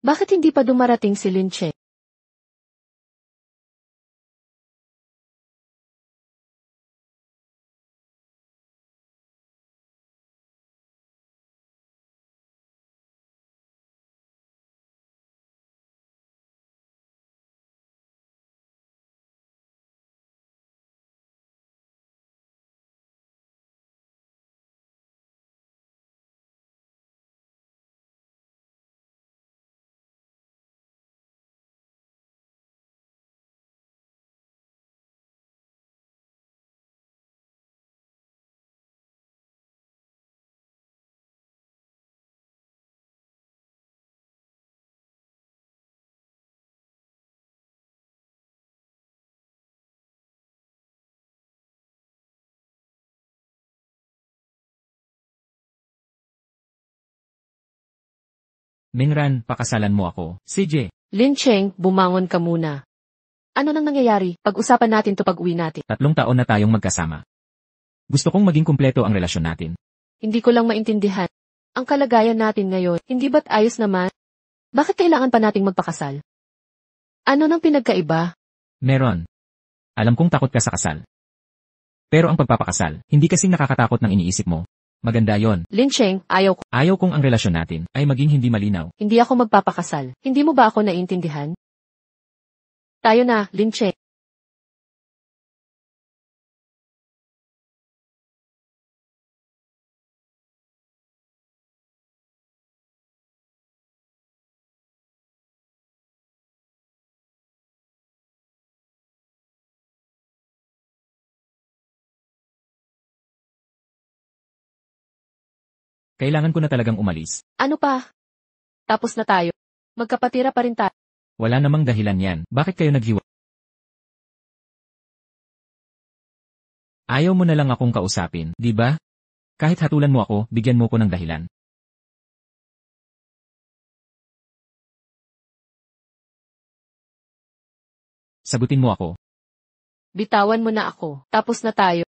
Bakit hindi pa dumarating si Lin Che? Mingran, pakasalan mo ako. CJ. Lin Cheng, bumangon ka muna. Ano nang nangyayari? Pag-usapan natin to pag-uwi natin. 3 taon na tayong magkasama. Gusto kong maging kumpleto ang relasyon natin. Hindi ko lang maintindihan. Ang kalagayan natin ngayon, hindi ba't ayos naman? Bakit kailangan pa nating magpakasal? Ano nang pinagkaiba? Meron. Alam kong takot ka sa kasal. Pero ang pagpapakasal, hindi kasing nakakatakot ng iniisip mo. Maganda yon. Lin Cheng, ayaw ko. Ayaw kong ang relasyon natin ay maging hindi malinaw. Hindi ako magpapakasal. Hindi mo ba ako naiintindihan? Tayo na, Lin Cheng. Kailangan ko na talagang umalis. Ano pa? Tapos na tayo. Magkapatira pa rin tayo. Wala namang dahilan yan. Bakit kayo naghiwa? Ayaw mo na lang akong kausapin, di ba? Kahit hatulan mo ako, bigyan mo ko ng dahilan. Sagutin mo ako. Bitawan mo na ako. Tapos na tayo.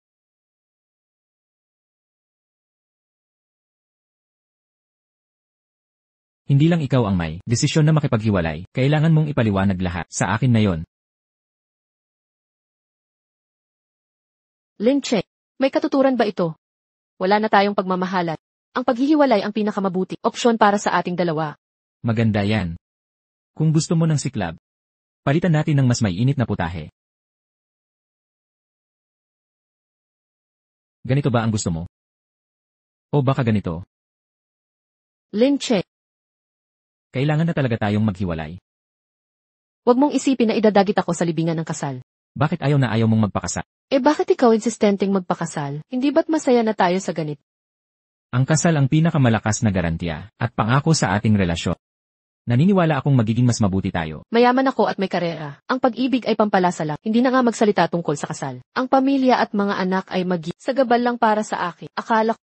Hindi lang ikaw ang may desisyon na makipaghiwalay. Kailangan mong ipaliwanag lahat sa akin na yon. Lin Cheng, may katuturan ba ito? Wala na tayong pagmamahalan. Ang paghihiwalay ang pinakamabuti opsyon para sa ating dalawa. Maganda yan. Kung gusto mo ng siklab, palitan natin ng mas mainit na putahe. Ganito ba ang gusto mo? O baka ganito? Lin Cheng, Kailangan na talaga tayong maghiwalay. wag mong isipin na idadagit ako sa libingan ng kasal. Bakit ayaw na ayaw mong magpakasal? Bakit ikaw insistenteng magpakasal? Hindi ba't masaya na tayo sa ganit? Ang kasal ang pinakamalakas na garantiya at pangako sa ating relasyon. Naniniwala akong magiging mas mabuti tayo. Mayaman ako at may karera. Ang pag-ibig ay pampalasa lang. Hindi na nga magsalita tungkol sa kasal. Ang pamilya at mga anak ay sa gabal lang para sa akin. Akala ko,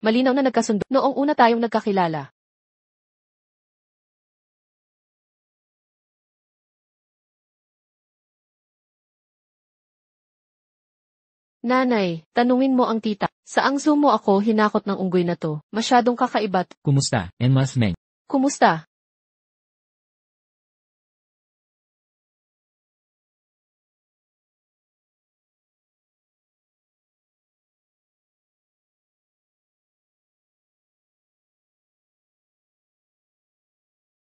malinaw na nagkasundo noong una tayong nagkakilala. Nanay, tanungin mo ang tita. Saang mo ako hinakot ng unggoy na to? Masyadong kakaiba. Kumusta, Enmas Meng? Kumusta?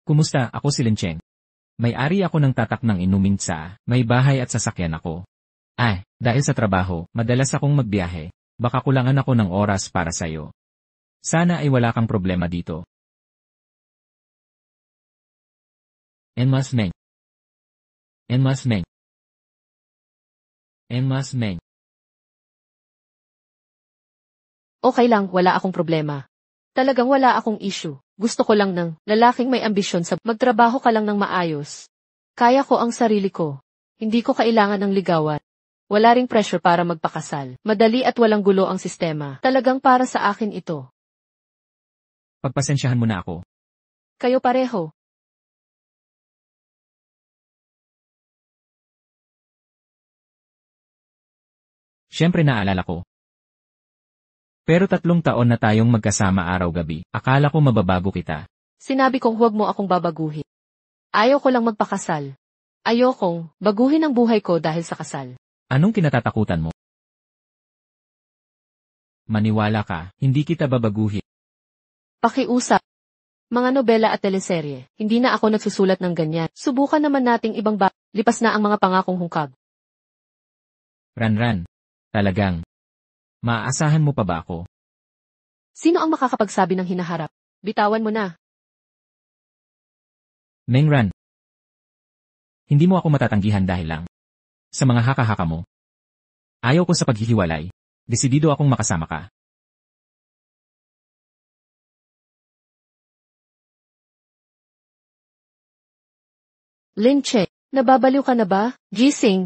Kumusta, ako si Lin Cheng. May-ari ako ng tatak ng inuming tsa, may bahay at sasakyan ako. Dahil sa trabaho, madalas akong magbiyahe. Baka kulangan ako ng oras para sa'yo. Sana ay wala kang problema dito. Enmas Meng. Enmas Meng. Enmas Meng. Okay lang, wala akong problema. Talagang wala akong issue. Gusto ko lang ng lalaking may ambisyon sa magtrabaho ka lang ng maayos. Kaya ko ang sarili ko. Hindi ko kailangan ng ligawan. Wala ring pressure para magpakasal. Madali at walang gulo ang sistema. Talagang para sa akin ito. Pagpasensyahan mo na ako. Kayo pareho. Siyempre naalala ko. Pero 3 taon na tayong magkasama araw-gabi. Akala ko mababago kita. Sinabi kong huwag mo akong babaguhin. Ayaw ko lang magpakasal. Ayokong baguhin ang buhay ko dahil sa kasal. Anong kinatatakutan mo? Maniwala ka, hindi kita babaguhin. Pakiusap. Mga nobela at teleserye, hindi na ako nagsusulat ng ganyan. Subukan naman nating ibang lipas na ang mga pangakong hungkag. Ranran. Talagang. Maaasahan mo pa ba ako? Sino ang makakapagsabi ng hinaharap? Bitawan mo na. Mengran. Hindi mo ako matatanggihan dahil lang sa mga haka-haka mo. Ayaw ko sa paghihiwalay. Desidido akong makasama ka. Linche, nababaliw ka na ba? Gising.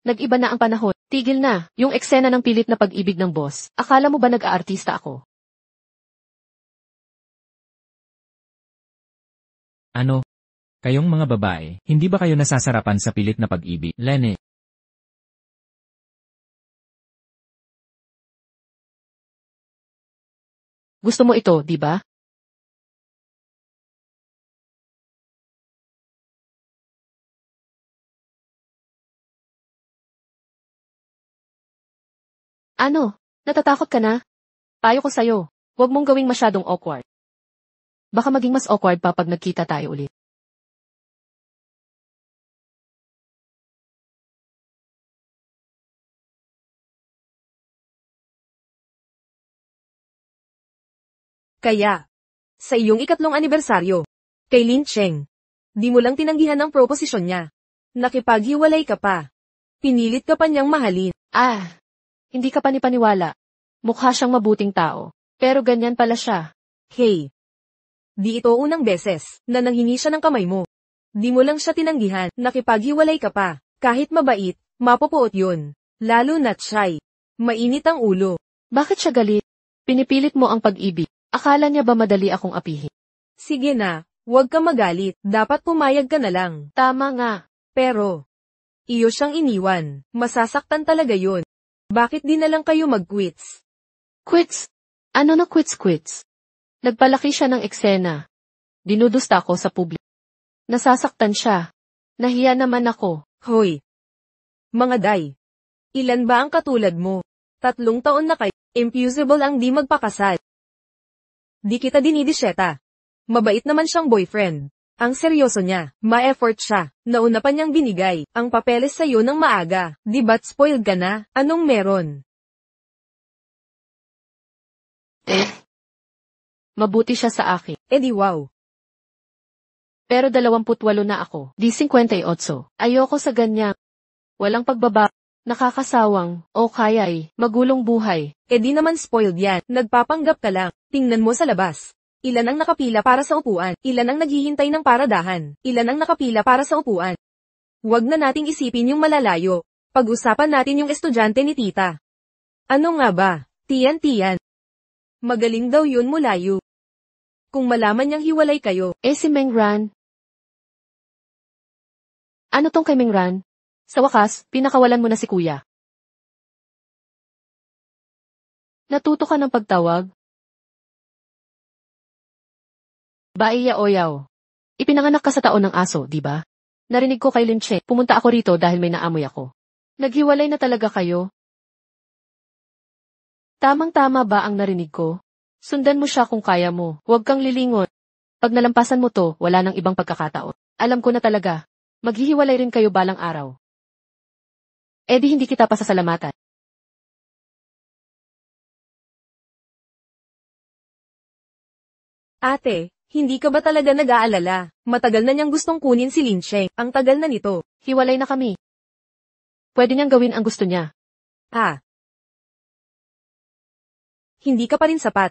Nag-iba na ang panahon. Tigil na, yung eksena ng pilit na pag-ibig ng boss. Akala mo ba nag-aartista ako? Ano? Kayong mga babae, hindi ba kayo nasasarapan sa pilit na pag-ibig? Lene. Gusto mo ito, di ba? Ano? Natatakot ka na? Payo ko sa'yo, huwag mong gawing masyadong awkward. Baka maging mas awkward pa pag nagkita tayo ulit. Kaya, sa iyong ikatlong anibersaryo, kay Lin Cheng, di mo lang tinanggihan ang proposisyon niya. Nakipaghiwalay ka pa. Pinilit ka pa niyang mahalin. Hindi ka panipaniwala. Mukha siyang mabuting tao. Pero ganyan pala siya. Hey, di ito unang beses na nanghingi siya ng kamay mo. Di mo lang siya tinanggihan. Nakipaghiwalay ka pa. Kahit mabait, mapupuot yun. Lalo na't siya'y mainit ang ulo. Bakit siya galit? Pinipilit mo ang pag-ibig. Akala niya ba madali akong apihin? Sige na, huwag ka magalit. Dapat pumayag ka na lang. Tama nga. Pero, iyo siyang iniwan. Masasaktan talaga yun. Bakit di na lang kayo mag-quits? Quits? Ano na quits? Nagpalaki siya ng eksena. Dinudusta ako sa publiko. Nasasaktan siya. Nahiya naman ako. Hoy! Mga day! Ilan ba ang katulad mo? 3 taon na kayo. Impossible ang di magpakasal. Di kita dinidisyeta. Mabait naman siyang boyfriend. Ang seryoso niya, ma-effort siya. Nauna pa niyang binigay ang papeles sa'yo ng maaga. Di ba't spoiled ka na? Anong meron? Mabuti siya sa akin. Di wow. Pero 28 na ako. Di 58. Ayoko sa ganyan. Walang pagbaba. Nakakasawang, o kaya'y magulong buhay. Di naman spoiled yan. Nagpapanggap ka lang. Tingnan mo sa labas. Ilan ang nakapila para sa upuan? Ilan ang naghihintay ng paradahan? Ilan ang nakapila para sa upuan? Huwag na nating isipin yung malalayo. Pag-usapan natin yung estudyante ni tita. Ano nga ba? Tiyan. Magaling daw yun mulayo. Kung malaman niyang hiwalay kayo. Si Mengran. Ano tong kay Mengran? Sa wakas, pinakawalan mo na si kuya. Natuto ka ng pagtawag? Baiya Oyaw. Ipinanganak ka sa taon ng aso, di ba? Narinig ko kay Linche, pumunta ako rito dahil may naamoy ako. Naghiwalay na talaga kayo? Tamang-tama ba ang narinig ko? Sundan mo siya kung kaya mo, huwag kang lilingon. Pag nalampasan mo to, wala nang ibang pagkakataon. Alam ko na talaga. Maghihiwalay rin kayo balang araw. Di hindi kita pasasalamatan. Ate, hindi ka ba talaga nag-aalala? Matagal na niyang gustong kunin si Lin Cheng. Ang tagal na nito. Hiwalay na kami. Pwede niyang gawin ang gusto niya. Hindi ka pa rin sapat.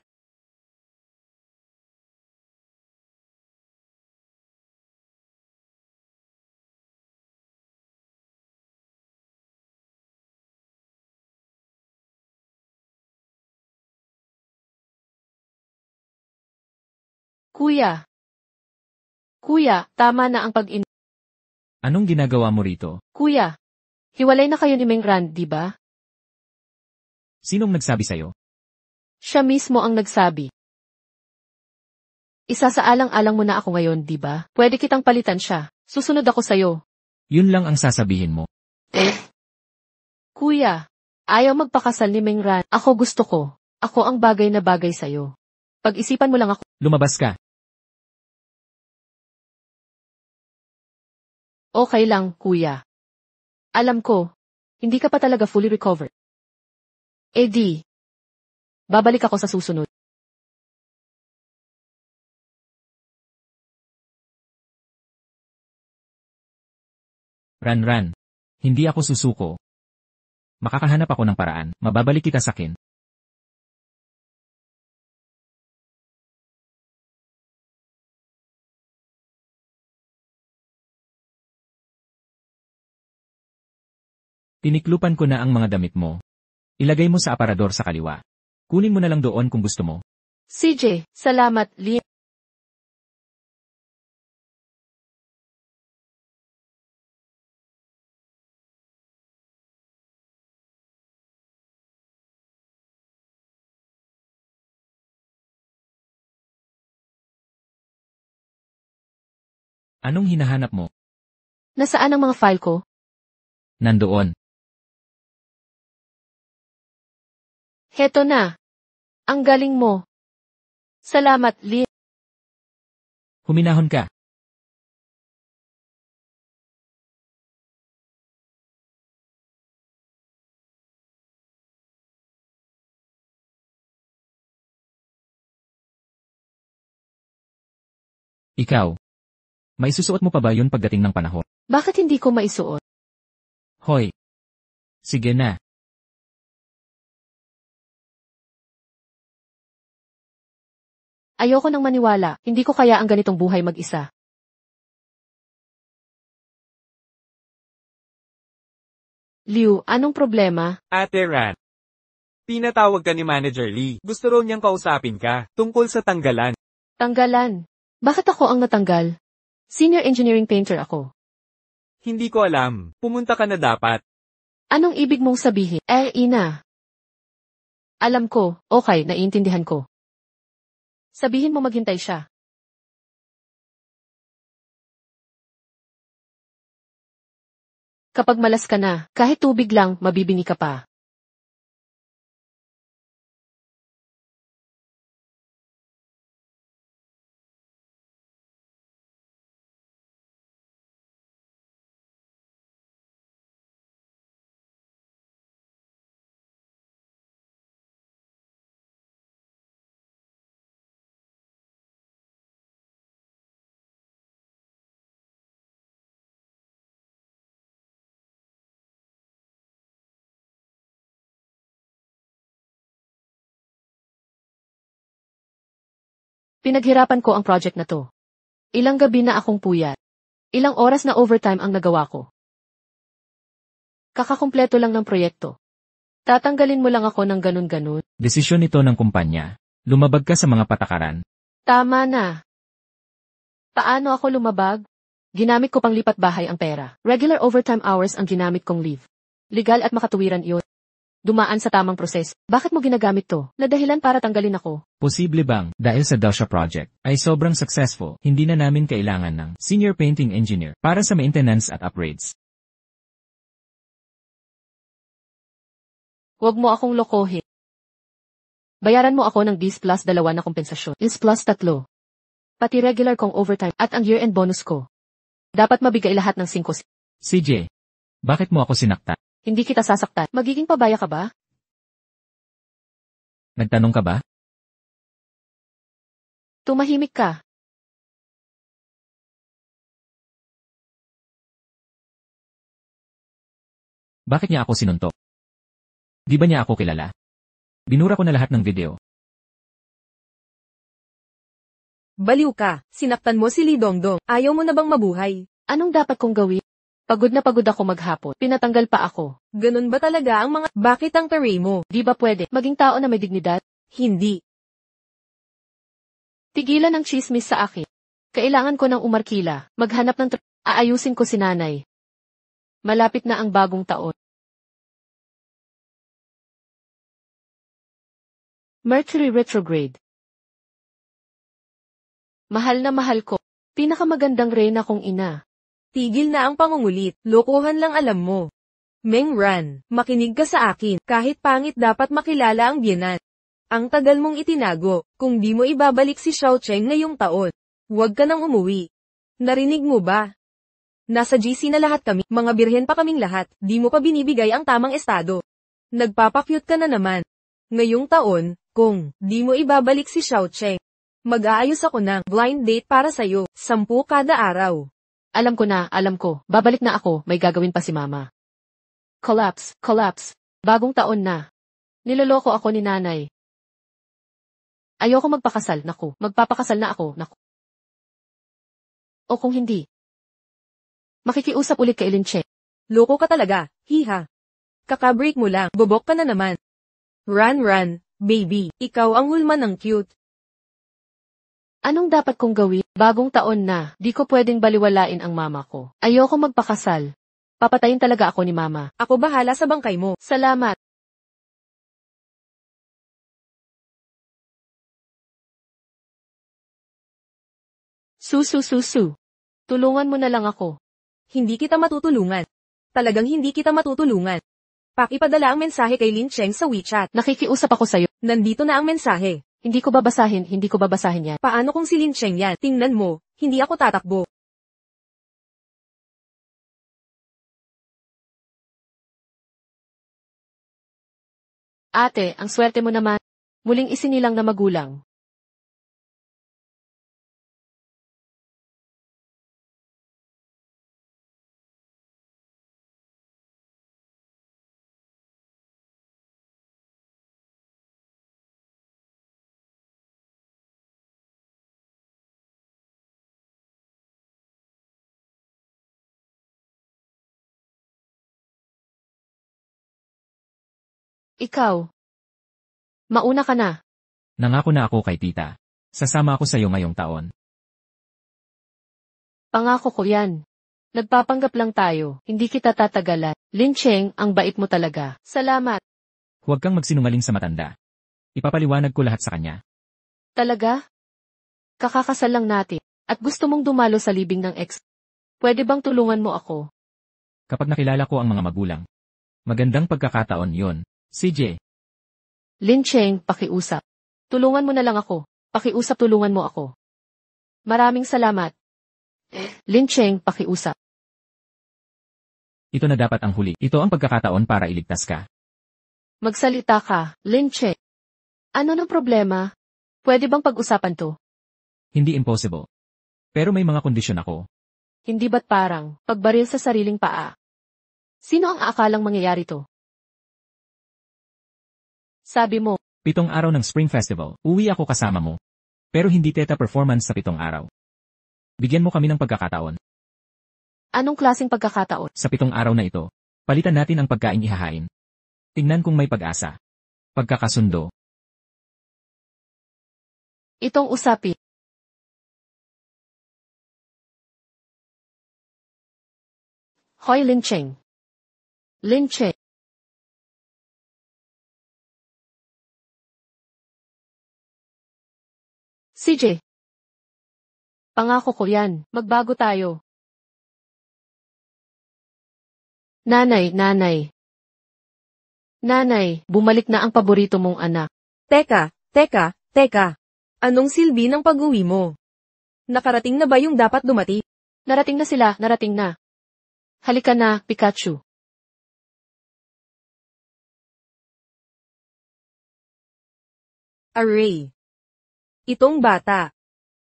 Kuya, tama na ang Anong ginagawa mo rito? Kuya, hiwalay na kayo ni Mengran, di ba? Sinong nagsabi sa'yo? Siya mismo ang nagsabi. Isasaalang-alang mo na ako ngayon, di ba? Pwede kitang palitan siya. Susunod ako sa'yo. Yun lang ang sasabihin mo. Kuya, ayaw magpakasal ni Mengran. Ako gusto ko. Ako ang bagay na bagay sa'yo. Pag-isipan mo lang ako. Lumabas ka. Okay lang, kuya. Alam ko, hindi ka pa talaga fully recovered. Di, babalik ako sa susunod. Ran. Hindi ako susuko. Makakahanap ako ng paraan. Mababalik kita sa akin. Tiniklupan ko na ang mga damit mo. Ilagay mo sa aparador sa kaliwa. Kunin mo na lang doon kung gusto mo. CJ, salamat, Lee. Anong hinahanap mo? Nasaan ang mga file ko? Nandoon. Heto na. Ang galing mo. Salamat, Lee. Huminahon ka. Ikaw. Maisusuot mo pa ba yun pagdating ng panahon? Bakit hindi ko maisuot? Hoy. Sige na. Ayoko nang maniwala, hindi ko kaya ang ganitong buhay mag-isa. Liu, anong problema? Ate Ran. Pinatawag ka ni Manager Lee. Gusto raw niyang kausapin ka, tungkol sa tanggalan. Tanggalan. Bakit ako ang natanggal? Senior engineering painter ako. Hindi ko alam, pumunta ka na dapat. Anong ibig mong sabihin? Ina. Alam ko, okay, naiintindihan ko. Sabihin mo maghintay siya. Kapag malas ka na, kahit tubig lang, mabibingi ka pa. Pinaghirapan ko ang project na to. Ilang gabi na akong puyat. Ilang oras na overtime ang nagawa ko. Kakakumpleto lang ng proyekto. Tatanggalin mo lang ako ng ganun-ganun. Desisyon ito ng kumpanya. Lumabag ka sa mga patakaran. Tama na. Paano ako lumabag? Ginamit ko pang lipat bahay ang pera. Regular overtime hours ang ginamit kong leave. Legal at makatuwiran iyon. Dumaan sa tamang proseso. Bakit mo ginagamit to? Na dahilan para tanggalin ako. Posible bang, dahil sa Dasha project, ay sobrang successful, hindi na namin kailangan ng senior painting engineer para sa maintenance at upgrades? Huwag mo akong lokohin. Bayaran mo ako ng bis plus 2 na kompensasyon. Is plus 3. Pati regular kong overtime at ang year-end bonus ko. Dapat mabigay lahat ng 5. CJ, bakit mo ako sinakta? Hindi kita sasaktan. Magiging pabaya ka ba? Nagtanong ka ba? Tumahimik ka. Bakit niya ako sinuntok? Di ba niya ako kilala? Binura ko na lahat ng video. Baliw ka, sinaktan mo si Lee Dongdong. Ayaw mo na bang mabuhay? Anong dapat kong gawin? Pagod na pagod ako maghapon. Pinatanggal pa ako. Ganun ba talaga ang mga... Bakit ang taray mo? Di ba pwede maging tao na may dignidad? Hindi. Tigilan ang chismis sa akin. Kailangan ko ng umarkila. Maghanap ng aayusin ko si nanay. Malapit na ang bagong taon. Mercury retrograde. Mahal na mahal ko. Pinakamagandang reyna kong ina. Tigil na ang pangungulit, lokohan lang alam mo. Meng Ran, makinig ka sa akin, kahit pangit dapat makilala ang biyenan. Ang tagal mong itinago, kung di mo ibabalik si Xiao Cheng ngayong taon. Huwag ka nang umuwi. Narinig mo ba? Nasa GC na lahat kami, mga birhen pa kaming lahat, di mo pa binibigay ang tamang estado. Nagpapakyut ka na naman. Ngayong taon, kung di mo ibabalik si Xiao Cheng, mag-aayos ako ng blind date para sa'yo, 10 kada araw. Alam ko na, alam ko. Babalik na ako, may gagawin pa si mama. Collapse, collapse. Bagong taon na. Niloloko ako ni nanay. Ayoko magpakasal, naku. Magpapakasal na ako, naku. O kung hindi, makikiusap ulit kay Linche. Loko ka talaga, hiha. Kakabreak mo lang, bobok ka na naman. Run, baby, ikaw ang hulma ng cute. Anong dapat kong gawin? Bagong taon na, di ko pwedeng baliwalain ang mama ko. Ayoko magpakasal. Papatayin talaga ako ni mama. Ako bahala sa bangkay mo. Salamat. Susu. Tulungan mo na lang ako. Hindi kita matutulungan. Talagang hindi kita matutulungan. Pakipadala ang mensahe kay Lin Cheng sa WeChat. Nakikiusap ako sa'yo. Nandito na ang mensahe. Hindi ko babasahin yan. Paano kung si Lin Cheng yan? Tingnan mo, hindi ako tatakbo. Ate, ang swerte mo naman. Muling isinilang na magulang. Ikaw. Mauna ka na. Nangako na ako kay tita. Sasama ako sa'yo ngayong taon. Pangako ko yan. Nagpapanggap lang tayo, hindi kita tatagalan. Lin Cheng, ang bait mo talaga. Salamat. Huwag kang magsinungaling sa matanda. Ipapaliwanag ko lahat sa kanya. Talaga? Kakakasal lang natin. At gusto mong dumalo sa libing ng ex. Pwede bang tulungan mo ako? Kapag nakilala ko ang mga magulang. Magandang pagkakataon yon. CJ. Lin Cheng, pakiusap. Tulungan mo na lang ako. Pakiusap, tulungan mo ako. Maraming salamat. Lin Cheng, pakiusap. Ito na dapat ang huli. Ito ang pagkakataon para iligtas ka. Magsalita ka, Lin Cheng. Ano ng problema? Pwede bang pag-usapan to? Hindi impossible. Pero may mga kondisyon ako. Hindi ba't parang pagbaril sa sariling paa? Sino ang aakalang mangyayari to? Sabi mo, 7 araw ng Spring Festival, uwi ako kasama mo. Pero hindi teta performance sa 7 araw. Bigyan mo kami ng pagkakataon. anong klaseng pagkakataon? Sa 7 araw na ito, palitan natin ang pagkain ihahain. Tingnan kung may pag-asa. Pagkakasundo. Itong usapin. Hoy Lin Cheng. Lin Cheng. CJ. Pangako ko yan, magbago tayo. Nanay. Nanay, bumalik na ang paborito mong anak. Teka. Anong silbi ng pag-uwi mo? Nakarating na ba yung dapat dumati? Narating na sila, narating na. Halika na, Pikachu. Array. Itong bata.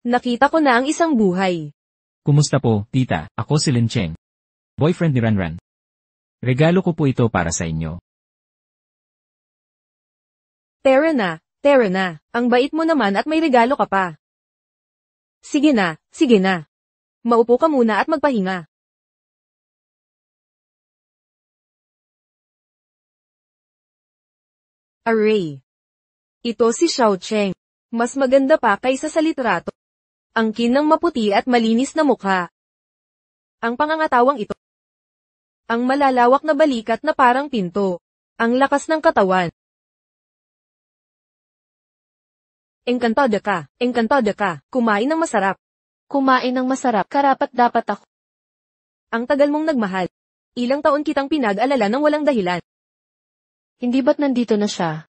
Nakita ko na ang isang buhay. Kumusta po, tita? Ako si Lin Cheng. Boyfriend ni Ranran. Regalo ko po ito para sa inyo. Tara na. Ang bait mo naman at may regalo ka pa. Sige na. Maupo ka muna at magpahinga. Array. Ito si Xiao Cheng. Mas maganda pa kaysa sa litrato. Ang kinang maputi at malinis na mukha. Ang pangangatawang ito. Ang malalawak na balikat na parang pinto. Ang lakas ng katawan. Engkantada ka, kumain ng masarap. Kumain ng masarap, karapat-dapat ako. Ang tagal mong nagmahal. Ilang taon kitang pinag-alala ng walang dahilan. Hindi ba't nandito na siya?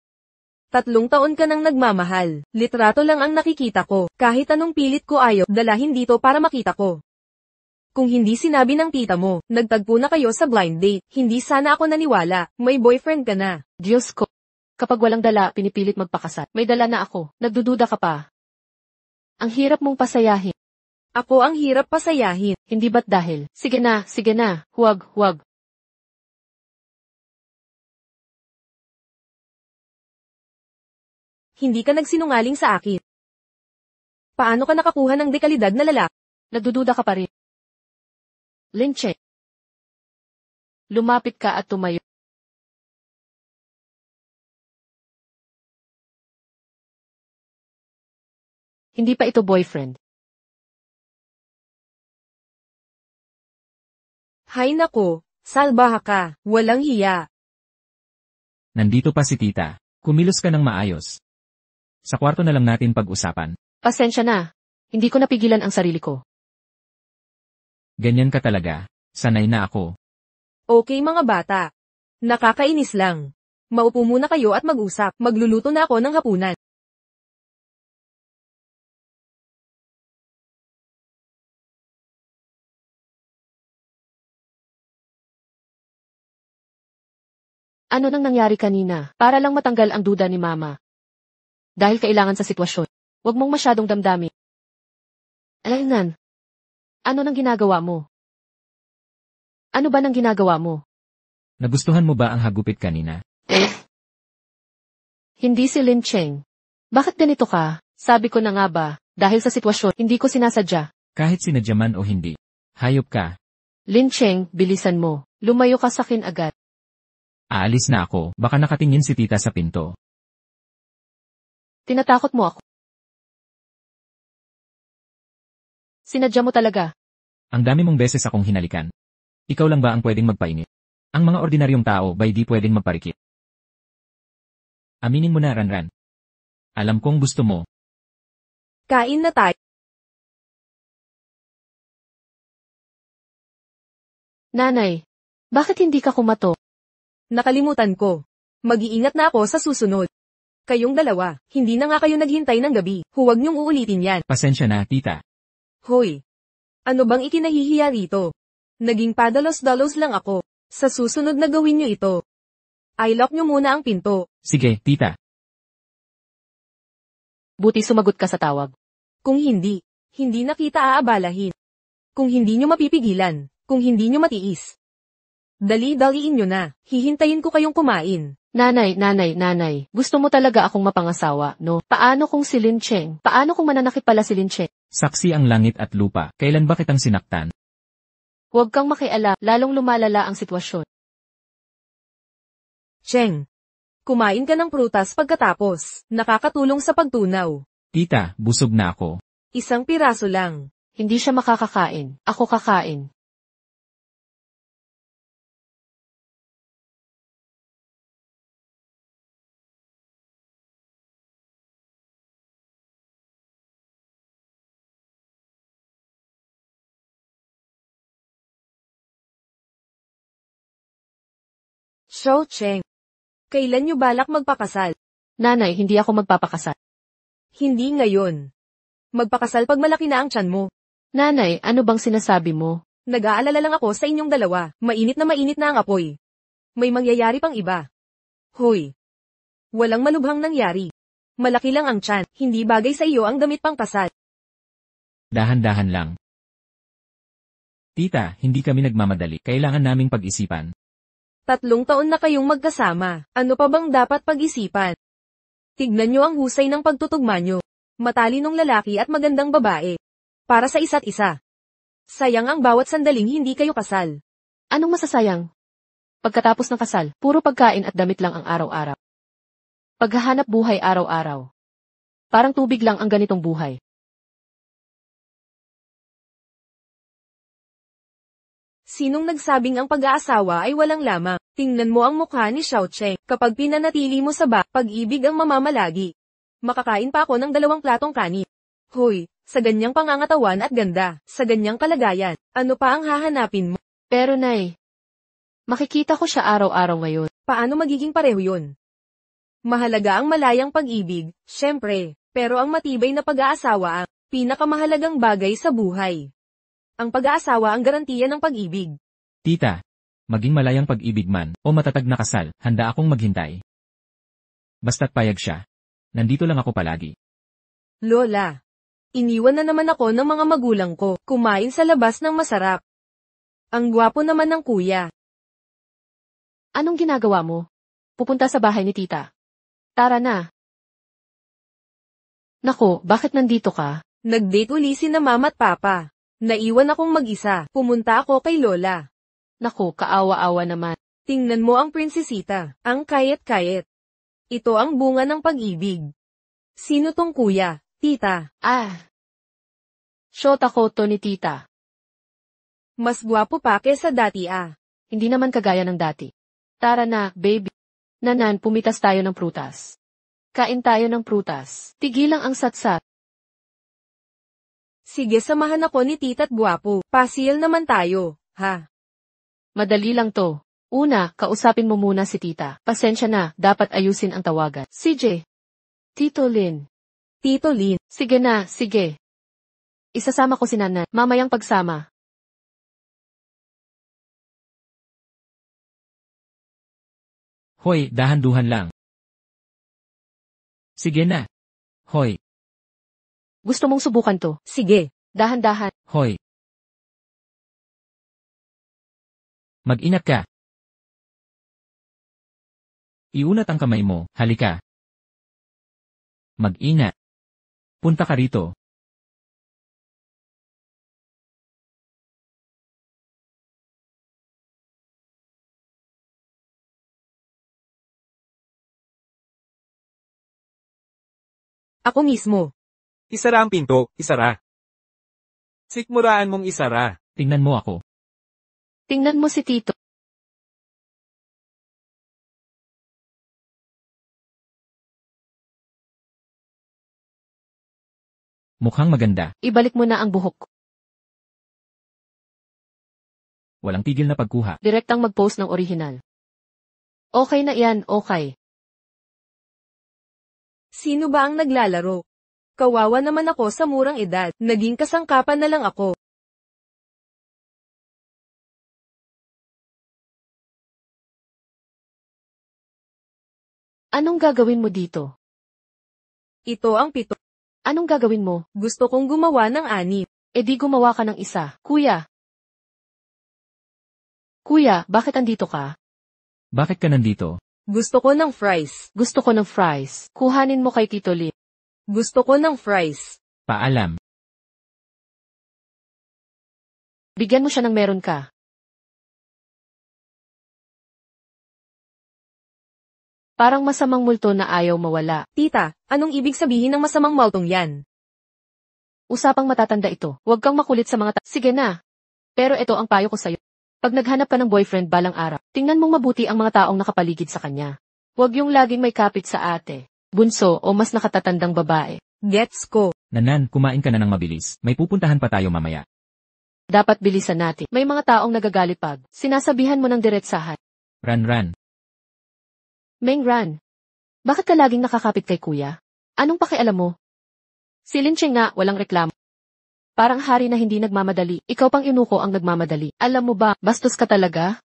3 taon ka nang nagmamahal. Litrato lang ang nakikita ko. Kahit anong pilit ko ayaw dalahin dito para makita ko. Kung hindi sinabi ng tita mo, nagtagpo na kayo sa blind date, hindi sana ako naniwala. May boyfriend ka na. Diyos ko. Kapag walang dala, pinipilit magpakasal. May dala na ako. Nagdududa ka pa. Ang hirap mong pasayahin. Ako ang hirap pasayahin. Hindi ba't dahil? Sige na. Huwag. Hindi ka nagsinungaling sa akin. Paano ka nakakuha ng dekalidad na lalaki? Nagdududa ka pa rin. Linche. Lumapit ka at tumayo. Hindi pa ito boyfriend. Hay nako, salbaha ka, walang hiya. Nandito pa si tita. Kumilos ka ng maayos. Sa kwarto na lang natin pag-usapan. Pasensya na. Hindi ko napigilan ang sarili ko. Ganyan ka talaga. Sanay na ako. Okay mga bata. Nakakainis lang. Maupo muna kayo at mag-usap. Magluluto na ako ng hapunan. Ano nang nangyari kanina? Para lang matanggal ang duda ni Mama. Dahil kailangan sa sitwasyon. Huwag mong masyadong damdamin. Alaynan. Ano nang ginagawa mo? Ano ba nang ginagawa mo? Nagustuhan mo ba ang hagupit kanina? Hindi si Lin Cheng. Bakit ganito ka? Sabi ko na nga ba, dahil sa sitwasyon, hindi ko sinasadya. Kahit sinadya man o hindi. Hayop ka. Lin Cheng, bilisan mo. Lumayo ka sa akin agad. Aalis na ako. Baka nakatingin si tita sa pinto. Tinatakot mo ako. Sinadya mo talaga. Ang dami mong beses akong hinalikan. Ikaw lang ba ang pwedeng magpainit? Ang mga ordinaryong tao ba'y di pwedeng magparikit? Aminin mo na, Ranran. Alam kong gusto mo. Kain na tayo. Nanay, bakit hindi ka kumato? Nakalimutan ko. Mag-iingat na ako sa susunod. Kayong dalawa, hindi na nga kayo naghintay ng gabi. Huwag niyong uulitin yan. Pasensya na, tita. Hoy. Ano bang ikinahihiya rito? Naging padalos-dalos lang ako. Sa susunod na gawin niyo ito. I-lock niyo muna ang pinto. Sige, tita. Buti sumagot ka sa tawag. Kung hindi na kita aabalahin. Kung hindi niyo mapipigilan, kung hindi niyo matiis. Dali-daliin niyo na, hihintayin ko kayong kumain. Nanay, gusto mo talaga akong mapangasawa, no? Paano kung si Lin Cheng? Paano kung mananakit pala si Lin Cheng? Saksi ang langit at lupa. Kailan ba kitang sinaktan? Huwag kang makialam, lalong lumalala ang sitwasyon. Cheng, kumain ka ng prutas pagkatapos. Nakakatulong sa pagtunaw. Tita, busog na ako. 1 piraso lang. Hindi siya makakakain. Ako kakain. Xiao Cheng, kailan niyo balak magpakasal? Nanay, hindi ako magpapakasal. Hindi ngayon. Magpakasal pag malaki na ang tiyan mo. Nanay, ano bang sinasabi mo? Nag-aalala lang ako sa inyong dalawa. Mainit na ang apoy. May mangyayari pang iba. Hoy. Walang malubhang nangyari. Malaki lang ang tiyan. Hindi bagay sa iyo ang damit pang kasal. Dahan-dahan lang. Tita, hindi kami nagmamadali. Kailangan naming pag-isipan. 3 taon na kayong magkasama. Ano pa bang dapat pag-isipan? Tignan nyo ang husay ng pagtutugma nyo. Matalinong lalaki at magandang babae. Para sa isa't isa. Sayang ang bawat sandaling hindi kayo kasal. Anong masasayang? Pagkatapos ng kasal, puro pagkain at damit lang ang araw-araw. Paghahanap buhay araw-araw. Parang tubig lang ang ganitong buhay. Sinong nagsabing ang pag-aasawa ay walang lamang? Tingnan mo ang mukha ni Xiao Cheng. Kapag pinanatili mo sa pag-ibig ang mamamalagi. Makakain pa ako ng 2 platong kanin. Hoy, sa ganyang pangangatawan at ganda, sa ganyang kalagayan, ano pa ang hahanapin mo? Pero Nay, makikita ko siya araw-araw ngayon. Paano magiging pareho yun? Mahalaga ang malayang pag-ibig, syempre, pero ang matibay na pag-aasawa ang pinakamahalagang bagay sa buhay. Ang pag-aasawa ang garantiya ng pag-ibig. Tita, maging malayang pag-ibig man, o matatag na kasal, handa akong maghintay. Basta't payag siya. Nandito lang ako palagi. Lola, iniwan na naman ako ng mga magulang ko, kumain sa labas ng masarap. Ang gwapo naman ng kuya. Anong ginagawa mo? Pupunta sa bahay ni tita. Tara na. Nako, bakit nandito ka? Nag-date uli si na mama at papa. Naiwan akong mag-isa, pumunta ako kay Lola. Nako, kaawa-awa naman. Tingnan mo ang prinsesita, ang kayet-kayet. Ito ang bunga ng pag-ibig. Sino tong kuya, tita? Shota ko to ni tita. Mas gwapo pa kesa dati Hindi naman kagaya ng dati. Tara na, baby. Nanan, pumitas tayo ng prutas. Kain tayo ng prutas. Tigilang ang satsat. Sige, samahan ako ni tita't gwapo. Pasil naman tayo, ha? Madali lang to. Una, kausapin mo muna si tita. Pasensya na, dapat ayusin ang tawagan. CJ. Tito Lin. Tito Lin. Sige na, sige. Isasama ko si Nanan, mamayang pagsama. Hoy, dahan-duhan lang. Sige na. Hoy, Gusto mong subukan to? Sige. Dahan-dahan. hoy. Mag-ingat ka. Iunat ang kamay mo, halika. Mag-ingat. Punta ka rito. Ako mismo. Isara ang pinto, isara. Sikmuraan mong isara. Tingnan mo ako. Tingnan mo si Tito. Mukhang maganda. Ibalik mo na ang buhok ko. Walang tigil na pagkuha. Direktang mag-post ng orihinal. Okay na yan, okay. Sino ba ang naglalaro? Kawawa naman ako sa murang edad. Naging kasangkapan na lang ako. Anong gagawin mo dito? Ito ang 7. Anong gagawin mo? Gusto kong gumawa ng 6. E di gumawa ka ng isa. Kuya. Kuya, bakit andito ka? Bakit ka nandito? Gusto ko ng fries. Gusto ko ng fries. Kuhanin mo kay Tito Lin. Gusto ko ng fries. Paalam. Bigyan mo siya ng meron ka. Parang masamang multo na ayaw mawala. Tita, anong ibig sabihin ng masamang multong yan? Usapang matatanda ito. Huwag kang makulit sa mga Sige na. Pero ito ang payo ko sa'yo. Pag naghanap ka ng boyfriend balang araw, tingnan mong mabuti ang mga taong nakapaligid sa kanya. Huwag yung laging may kapit sa ate, bunso o mas nakatatandang babae. Gets ko. Nanan, kumain ka na ng mabilis. May pupuntahan pa tayo mamaya. Dapat bilisan natin. May mga taong nagagalit pag sinasabihan mo ng diretsahan. Ran. Meng Ran, bakit ka laging nakakapit kay kuya? Anong pakialam mo? Si Lin Cheng nga, walang reklamo. Parang hari na hindi nagmamadali. Ikaw pang inuko ang nagmamadali. Alam mo ba, bastos ka talaga?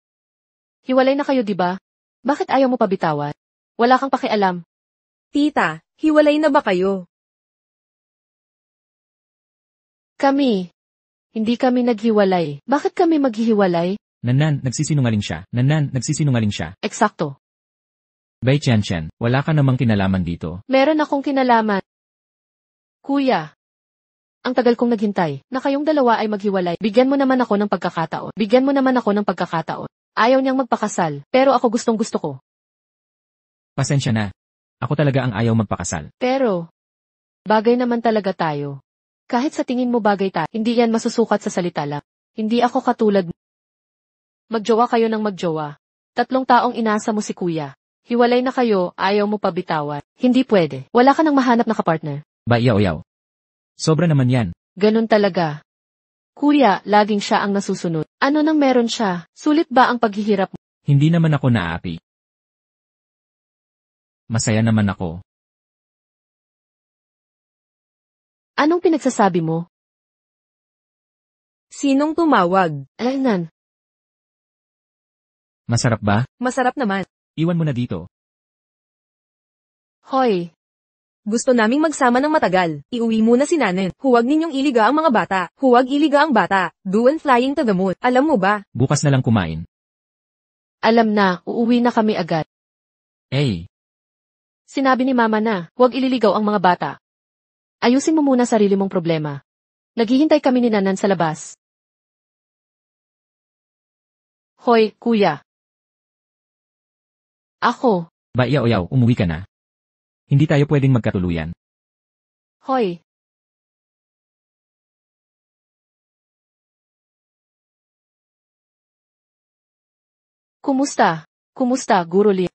Hiwalay na kayo, di ba? Bakit ayaw mo pabitawan? Wala kang pakialam. Tita, hiwalay na ba kayo? Kami. Hindi kami naghiwalay. Bakit kami maghihiwalay? Nanan, nagsisinungaling siya. Eksakto. Bay Tian, wala ka namang kinalaman dito. Meron akong kinalaman. Kuya. Ang tagal kong naghintay, na kayong dalawa ay maghiwalay. Bigyan mo naman ako ng pagkakataon. Ayaw niyang magpakasal, pero ako gustong-gusto ko. Pasensya na. Ako talaga ang ayaw magpakasal. Pero, bagay naman talaga tayo. Kahit sa tingin mo bagay tayo, hindi yan masusukat sa salita lang. Hindi ako katulad mo. Magjowa kayo ng magjowa. 3 taong inasa mo si kuya. Hiwalay na kayo, ayaw mo pa bitawan. Hindi pwede. Wala ka nang mahanap na kapartner. Ba iyaw-yaw. Sobra naman yan. Ganun talaga. Kuya, laging siya ang nasusunod. Ano nang meron siya? Sulit ba ang paghihirap mo? Hindi naman ako naapi. Masaya naman ako. Anong pinagsasabi mo? Sinong tumawag? Alangan. Masarap ba? Masarap naman. Iwan mo na dito. Hoy, Gusto naming magsama ng matagal. Iuwi muna si Nanen. Huwag ninyong iliga ang mga bata. Huwag iliga ang bata. Doon flying to the moon. Alam mo ba? Bukas na lang kumain. alam na, uuwi na kami agad. Eh, Sinabi ni mama na, huwag ililigaw ang mga bata. Ayusin mo muna sarili mong problema. Naghihintay kami ni Nanan sa labas. Hoy, kuya. Ako. ba iyaw-yaw, umuwi ka na. Hindi tayo pwedeng magkatuluyan. Hoy. Kumusta? Kumusta, Guro Lee?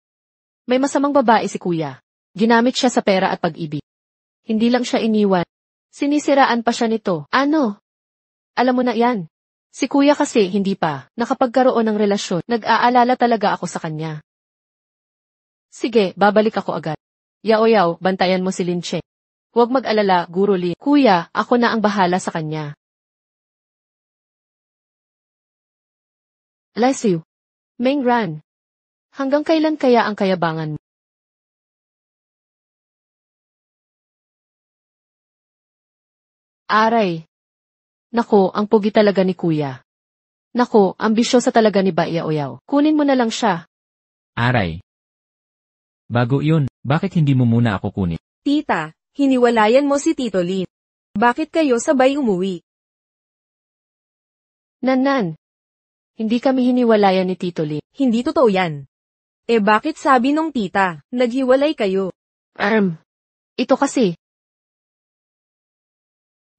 May masamang babae si kuya. Ginamit siya sa pera at pag-ibig. Hindi lang siya iniwan. Sinisiraan pa siya nito. Ano? Alam mo na yan. Si kuya kasi hindi pa nakapagkaroon ng relasyon. Nag-aalala talaga ako sa kanya. Sige, babalik ako agad. Yao-yaw, bantayan mo si Linche. Huwag mag-alala, Guro Lee. Kuya, ako na ang bahala sa kanya. Bless you. Meng Ran. Hanggang kailan kaya ang kayabangan mo? Aray. Nako, ang pugi talaga ni kuya. Nako, ambisyosa talaga ni Ba Yao-yaw. Kunin mo na lang siya. Aray. Bago yun, bakit hindi mo muna ako kunin? Tita, hiniwalayan mo si Tito Lin. Bakit kayo sabay umuwi? Nanan. Hindi kami hiniwalayan ni Tito Lee. Hindi totoo yan. Eh bakit sabi nung tita, naghiwalay kayo? Ito kasi.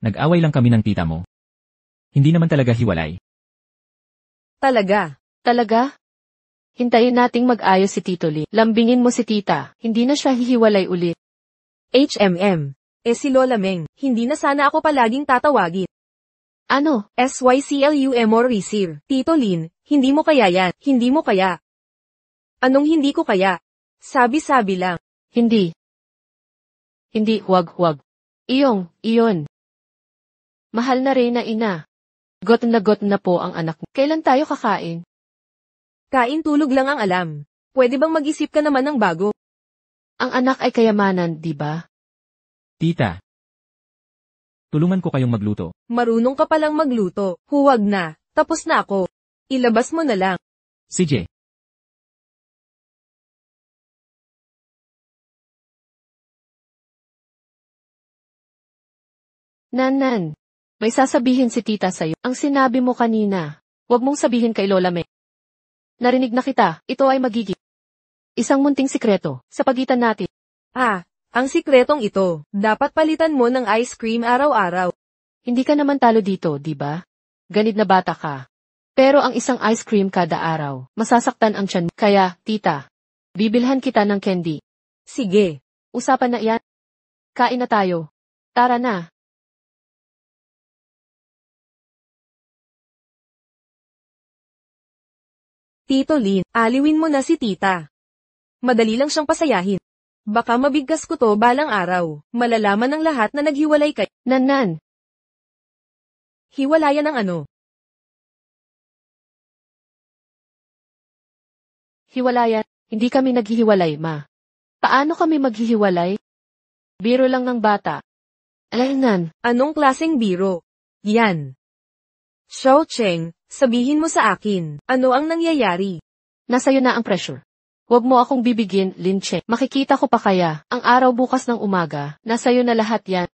Nag-away lang kami ng tita mo. Hindi naman talaga hiwalay. Talaga. Talaga? Hintayin nating mag-ayos si Tito Lee. Lambingin mo si tita. Hindi na siya hihiwalay ulit. HMM. Eh si Lola Meng, hindi na sana ako palaging tatawagin. Ano? SYCLUM or receive. Tito Lin, hindi mo kaya yan. Hindi mo kaya. Anong hindi ko kaya? Sabi-sabi lang. Hindi. Hindi, huwag. Iyon. Mahal na Reyna ina. Got na po ang anak mo. Kailan tayo kakain? Kain tulog lang ang alam. Pwede bang mag-isip ka naman ng bago? Ang anak ay kayamanan, di ba? Tita. Tulungan ko kayong magluto. Marunong ka palang magluto. Huwag na. Tapos na ako. Ilabas mo na lang. Sige. Nanan. May sasabihin si tita sa'yo. Ang sinabi mo kanina. Huwag mong sabihin kay Lola Meng. Narinig na kita. Ito ay magiging isang munting sikreto sa pagitan natin. Ang sikretong ito, dapat palitan mo ng ice cream araw-araw. Hindi ka naman talo dito, di ba? Ganid na bata ka. Pero ang isang ice cream kada araw, masasaktan ang tiyan mo. Kaya, tita, bibilhan kita ng candy. Sige. Usapan na yan. Kain na tayo. Tara na. Tito Lin, aliwin mo na si tita. Madali lang siyang pasayahin. Baka mabigkas ko to balang araw. Malalaman ng lahat na naghiwalay kayo. Nanan. Hiwalayan ng ano? Hiwalayan. Hindi kami naghihiwalay, ma. Paano kami maghihiwalay? Biro lang ng bata. Alangan. Anong klaseng biro? Yan. Xiao Cheng, sabihin mo sa akin, ano ang nangyayari? Nasa'yo na ang pressure. Huwag mo akong bibigyan, Linche. Makikita ko pa kaya, ang araw bukas ng umaga, nasa'yo na lahat yan.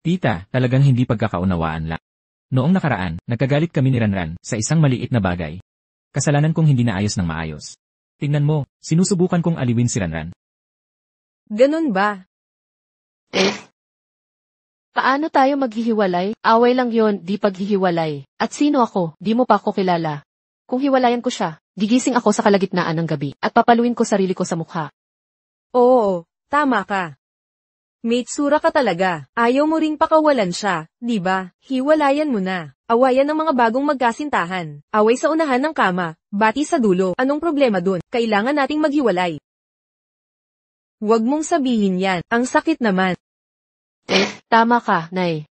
Tita, talagang hindi pagkakaunawaan lang. Noong nakaraan, nagkagalit kami ni Ranran sa isang maliit na bagay. Kasalanan kong hindi naayos ng maayos. Tingnan mo, sinusubukan kong aliwin si Ranran. Ganun ba? Paano tayo maghihiwalay? Away lang yon, di paghihiwalay. At sino ako? Di mo pa ako kilala. Kung hiwalayan ko siya, gigising ako sa kalagitnaan ng gabi at papaluin ko sarili ko sa mukha. Oo, tama ka. Maitsura ka talaga. Ayaw mo ring pakawalan siya, di ba? Hiwalayan mo na. Awayan ng mga bagong magkasintahan. Away sa unahan ng kama, bati sa dulo. Anong problema dun? Kailangan nating maghiwalay. Huwag mong sabihin yan. Ang sakit naman. Tama ka, Nay.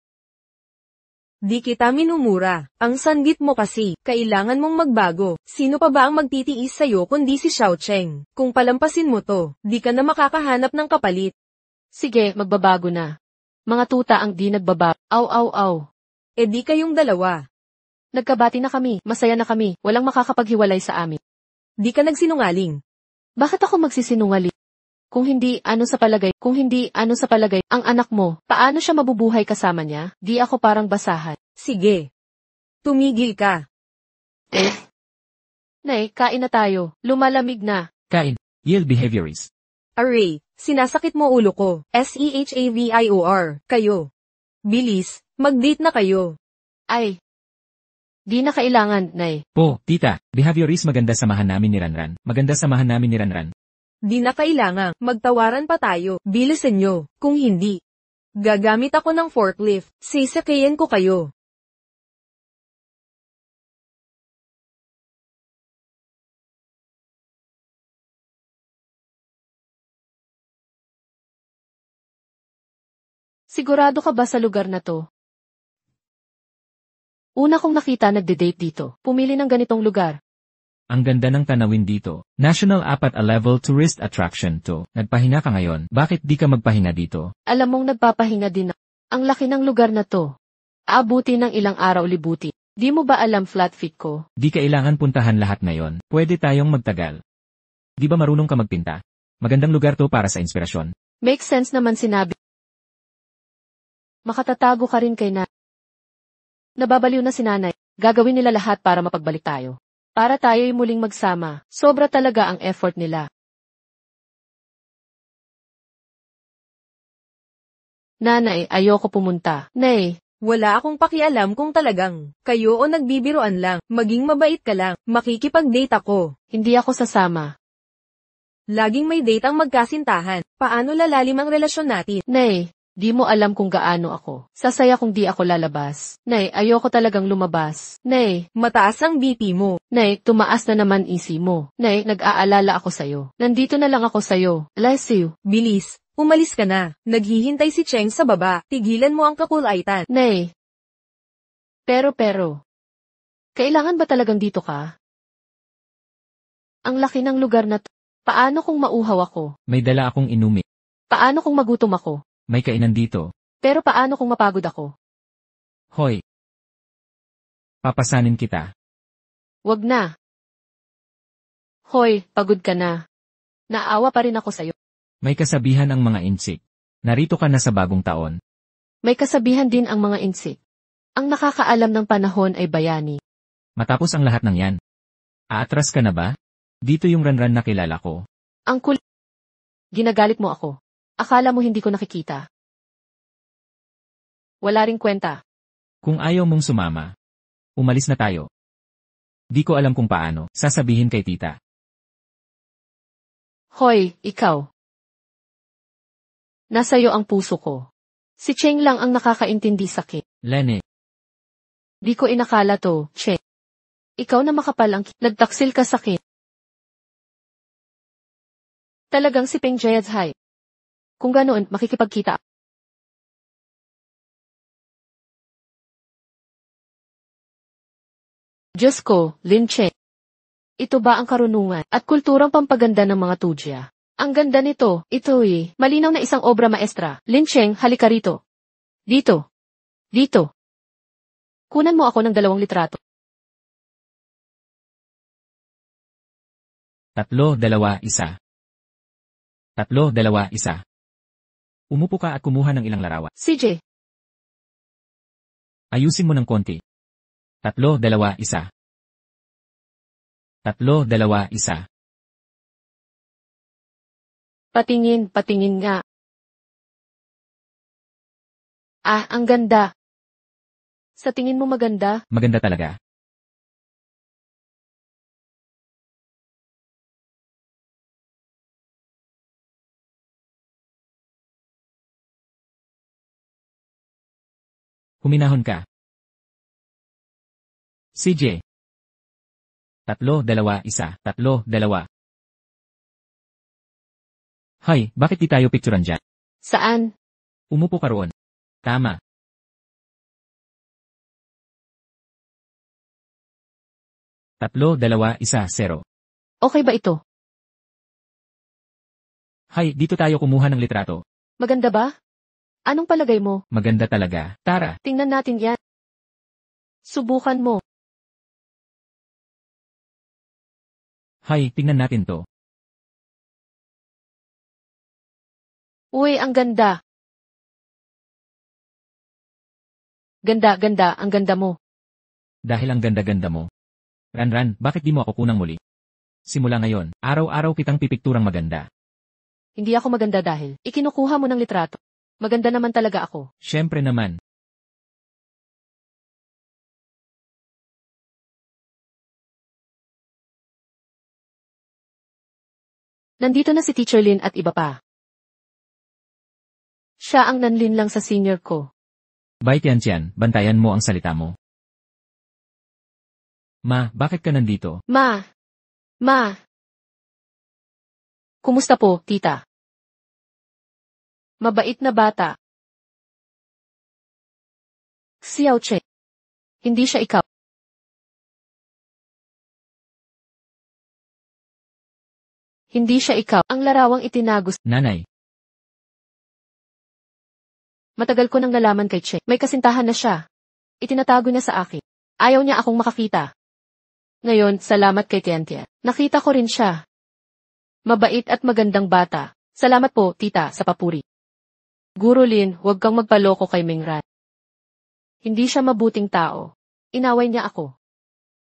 Di kita minumura. Ang sanggit mo kasi. Kailangan mong magbago. Sino pa ba ang magtitiis sa'yo kundi si Xiao Cheng? Kung palampasin mo to, di ka na makakahanap ng kapalit. Sige, magbabago na. Mga tuta ang di nagbabago. Aw, aw, aw. E di kayong dalawa. Nagkabati na kami, masaya na kami, walang makakapaghiwalay sa amin. Di ka nagsinungaling. Bakit ako magsisinungaling? Kung hindi ano sa palagay, ang anak mo, paano siya mabubuhay kasama niya? Di ako parang basahan. Sige. Tumigil ka. Nay, kain na tayo. Lumalamig na. Kain. Yield behaviorist. Array, sinasakit mo ulo ko. SEHAVIOR, kayo. Bilis, mag-date na kayo. Ay. Di na kailangan, Nay. Po, tita, behaviorist maganda samahan namin ni Ranran. Maganda samahan namin ni Ranran. Di na kailangan, magtawaran pa tayo. Bilisan nyo, kung hindi. Gagamit ako ng forklift, sisakayan ko kayo. Sigurado ka ba sa lugar na to? Una kong nakita nagde-date dito. Pumili ng ganitong lugar. Ang ganda ng tanawin dito. National App at a level tourist attraction to. Nagpahinga ka ngayon. Bakit di ka magpahinga dito? Alam mong nagpapahinga din. Ang laki ng lugar na to. Aabuti ng ilang araw libuti. Di mo ba alam flat feet ko? Di kailangan puntahan lahat ngayon. Pwede tayong magtagal. Di ba marunong ka magpinta? Magandang lugar to para sa inspirasyon. Make sense naman sinabi. Makatatago ka rin kay na. Nababaliw na si nanay. Gagawin nila lahat para mapagbalik tayo. Para tayo'y muling magsama. Sobra talaga ang effort nila. Nanay, ayoko pumunta. Nay. Wala akong pakialam kung talagang kayo o nagbibiroan lang. Maging mabait ka lang. Makikipag-date ako. Hindi ako sasama. Laging may date ang magkasintahan. Paano lalalim ang relasyon natin? Nay. Di mo alam kung gaano ako. Sasaya kung di ako lalabas. Nay, ayoko talagang lumabas. Nay, Mataas ang BP mo. Nay, tumaas na naman isi mo. Nay, nag-aalala ako sa'yo. Nandito na lang ako sa'yo. Bless you. Bilis, umalis ka na. Naghihintay si Cheng sa baba. Tigilan mo ang kakulaitan. Nay. Pero. Kailangan ba talagang dito ka? Ang laki ng lugar na to. Paano kung mauhaw ako? May dala akong inumi. Paano kung magutom ako? May kainan dito. Pero paano kung mapagod ako? Hoy. Papasanin kita. Wag na. Hoy, pagod ka na. Naawa pa rin ako sa'yo. May kasabihan ang mga insik. Narito ka na sa bagong taon. May kasabihan din ang mga insik. Ang nakakaalam ng panahon ay bayani. Matapos ang lahat ng yan. Aatras ka na ba? Dito yung Ranran na kilala ko. Ang Ginagalit mo ako. Akala mo hindi ko nakikita. Wala ring kwenta. Kung ayaw mong sumama, umalis na tayo. Di ko alam kung paano, sasabihin kay tita. Hoy, ikaw. Nasa'yo ang puso ko. Si Cheng lang ang nakakaintindi sakit. Lene. Di ko inakala to, Cheng. Ikaw na makapal ang nagtaksil ka sakit. Talagang si Peng Jayadhai. Kung ganoon, makikipagkita. Diyos ko, Lin Cheng. Ito ba ang karunungan at kulturang pampaganda ng mga tudya? Ang ganda nito, malinaw na isang obra maestra. Lin Cheng, halika rito. Dito. Kunan mo ako ng 2 litrato. 3, 2, 1. 3, 2, 1. Umupo ka at kumuha ng ilang larawan. CJ. Ayusin mo ng konti. 3, 2, 1. 3, 2, 1. Patingin nga. Ah, ang ganda. Sa tingin mo maganda? Maganda talaga. Huminahon ka. CJ. 3-2-1, 3-2. Hay, bakit di tayo picturean dyan? Saan? Umupo ka roon. Tama. Tatlo, 2-1, 0. Okay ba ito? Hay, dito tayo kumuha ng litrato. Maganda ba? Anong palagay mo? Maganda talaga. Tara. Tingnan natin yan. Subukan mo. Hay, tingnan natin to. Uy, ang ganda. Ganda, ganda, ang ganda mo. Dahil ang ganda-ganda mo. Ran, bakit di mo ako kunang muli? Simula ngayon, araw-araw kitang pipikturang maganda. Hindi ako maganda dahil ikinukuha mo ng litrato. Maganda naman talaga ako. Siyempre naman. Nandito na si Teacher Lin at iba pa. Siya ang nanlin lang sa senior ko. Bay Tian, bantayan mo ang salita mo. Ma, bakit ka nandito? Ma! Kumusta po, tita? Mabait na bata. Xiao Che. Hindi siya ikaw. Hindi siya ikaw. Ang larawang itinagos. Nanay. Matagal ko nang nalaman kay Che. May kasintahan na siya. Itinatago niya sa akin. Ayaw niya akong makakita. Ngayon, salamat kay Tian. Nakita ko rin siya. Mabait at magandang bata. Salamat po, tita, sa papuri. Guro Lin, huwag kang magpaloko kay Mingran. Hindi siya mabuting tao. Inaway niya ako.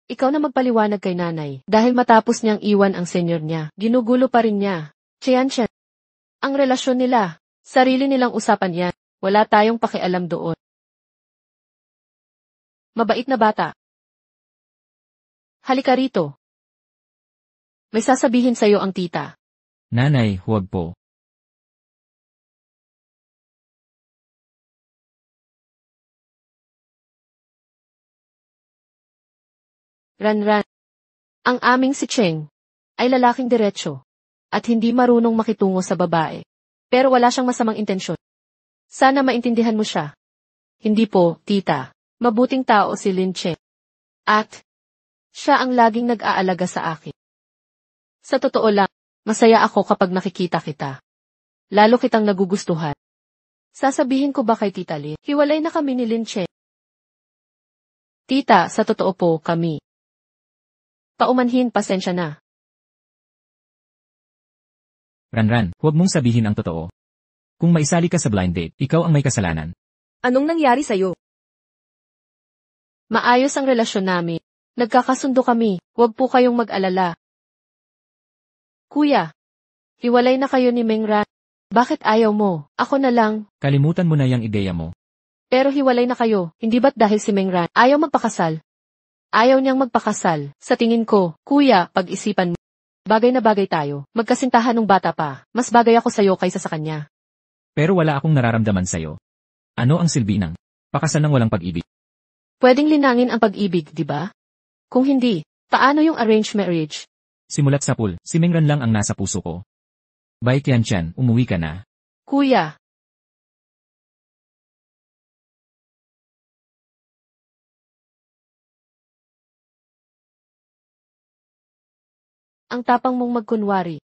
Ikaw na magpaliwanag kay nanay. Dahil matapos niyang iwan ang senyor niya, ginugulo pa rin niya. Tian. Ang relasyon nila, sarili nilang usapan yan. Wala tayong pakialam doon. Mabait na bata. Halika rito. May sasabihin sa'yo ang tita. Nanay, huwag po. Ran. Ang aming si Cheng ay lalaking diretsyo at hindi marunong makitungo sa babae. Pero wala siyang masamang intensyon. Sana maintindihan mo siya. Hindi po, tita. Mabuting tao si Lin Cheng. At siya ang laging nag-aalaga sa akin. Sa totoo lang, masaya ako kapag nakikita kita. Lalo kitang nagugustuhan. Sasabihin ko ba kay Tita Lin? Hiwalay na kami ni Lin Cheng. Tita, sa totoo po, kami. Paumanhin, pasensya na. Ran, huwag mong sabihin ang totoo. Kung maisali ka sa blind date, ikaw ang may kasalanan. Anong nangyari sa'yo? Maayos ang relasyon namin. Nagkakasundo kami, huwag po kayong mag-alala. Kuya, hiwalay na kayo ni Mingran. Bakit ayaw mo? Ako na lang. Kalimutan mo na yung ideya mo. Pero hiwalay na kayo, hindi ba't dahil si Mingran ayaw magpakasal? Ayaw niyang magpakasal. Sa tingin ko, kuya, pag-isipan mo. Bagay na bagay tayo. Magkasintahan ng bata pa. Mas bagay ako sa'yo kaysa sa kanya. Pero wala akong nararamdaman sa'yo. Ano ang silbi ng pakasal ng walang pag-ibig? Pwedeng linangin ang pag-ibig, di ba? Kung hindi, paano yung arranged marriage? Simulat sa pool, si Mingran lang ang nasa puso ko. Bay Tian, umuwi ka na. Kuya. Ang tapang mong magkunwari.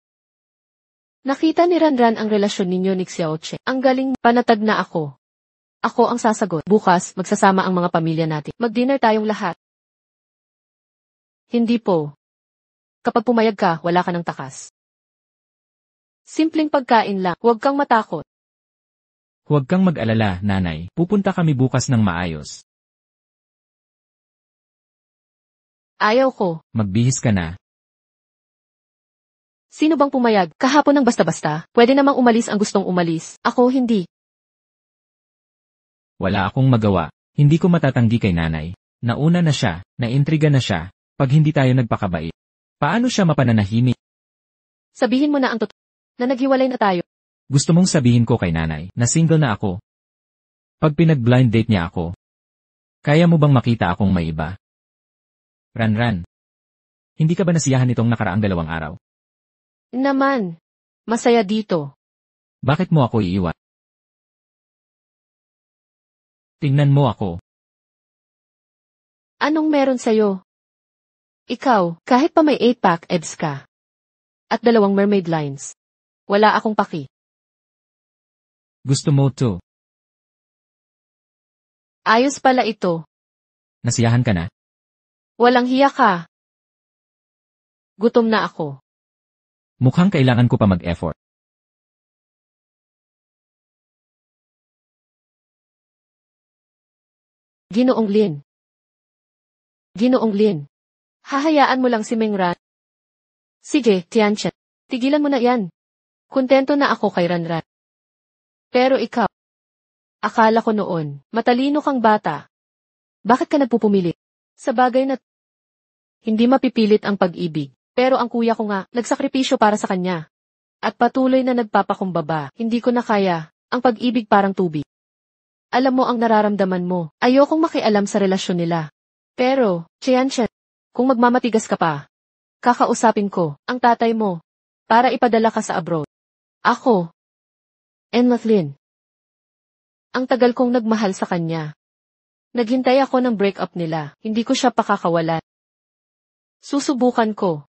Nakita ni Ranran ang relasyon ninyo ni Xiao Che. Ang galing, panatag na ako. Ako ang sasagot. Bukas, magsasama ang mga pamilya natin. Mag-dinner tayong lahat. Hindi po. Kapag pumayag ka, wala ka ng takas. Simpleng pagkain lang, huwag kang matakot. Huwag kang mag-alala, nanay. Pupunta kami bukas ng maayos. Ayaw ko. Magbihis ka na. Sino bang pumayag? Kahapon ng basta-basta? Pwede namang umalis ang gustong umalis. Ako hindi. Wala akong magawa. Hindi ko matatanggi kay nanay. Nauna na siya, naintriga na siya, pag hindi tayo nagpakabait. Paano siya mapananahimik? Sabihin mo na ang totoo, na naghiwalay na tayo. Gusto mong sabihin ko kay nanay, na single na ako. Pag pinag-blind date niya ako, Kaya mo bang makita akong may iba? Ranran. Hindi ka ba nasiyahan nitong nakaraang 2 araw? Naman. Masaya dito. Bakit mo ako iiwan? Tingnan mo ako. Anong meron sa'yo? Ikaw, kahit pa may 8-pack abs ka. At 2 mermaid lines. Wala akong paki. Gusto mo to. Ayos pala ito. Nasiyahan ka na? Walang hiya ka. Gutom na ako. Mukhang kailangan ko pa mag-effort. Ginoong Lin. Ginoong Lin. Hahayaan mo lang si Mengran. Sige, Tianchen. Tigilan mo na yan. Kontento na ako kay Ranran. Pero ikaw, akala ko noon, matalino kang bata. Bakit ka nagpupumilit? Sa bagay na hindi mapipilit ang pag-ibig. Pero ang kuya ko nga, nagsakripisyo para sa kanya. At patuloy na nagpapakumbaba, hindi ko na kaya, ang pag-ibig parang tubig. Alam mo ang nararamdaman mo, ayokong makialam sa relasyon nila. Pero, Tianchen, kung magmamatigas ka pa, kakausapin ko, ang tatay mo, para ipadala ka sa abroad. Ako, Enmathlin. Ang tagal kong nagmahal sa kanya. Naghintay ako ng break-up nila, hindi ko siya pakakawalan. Susubukan ko.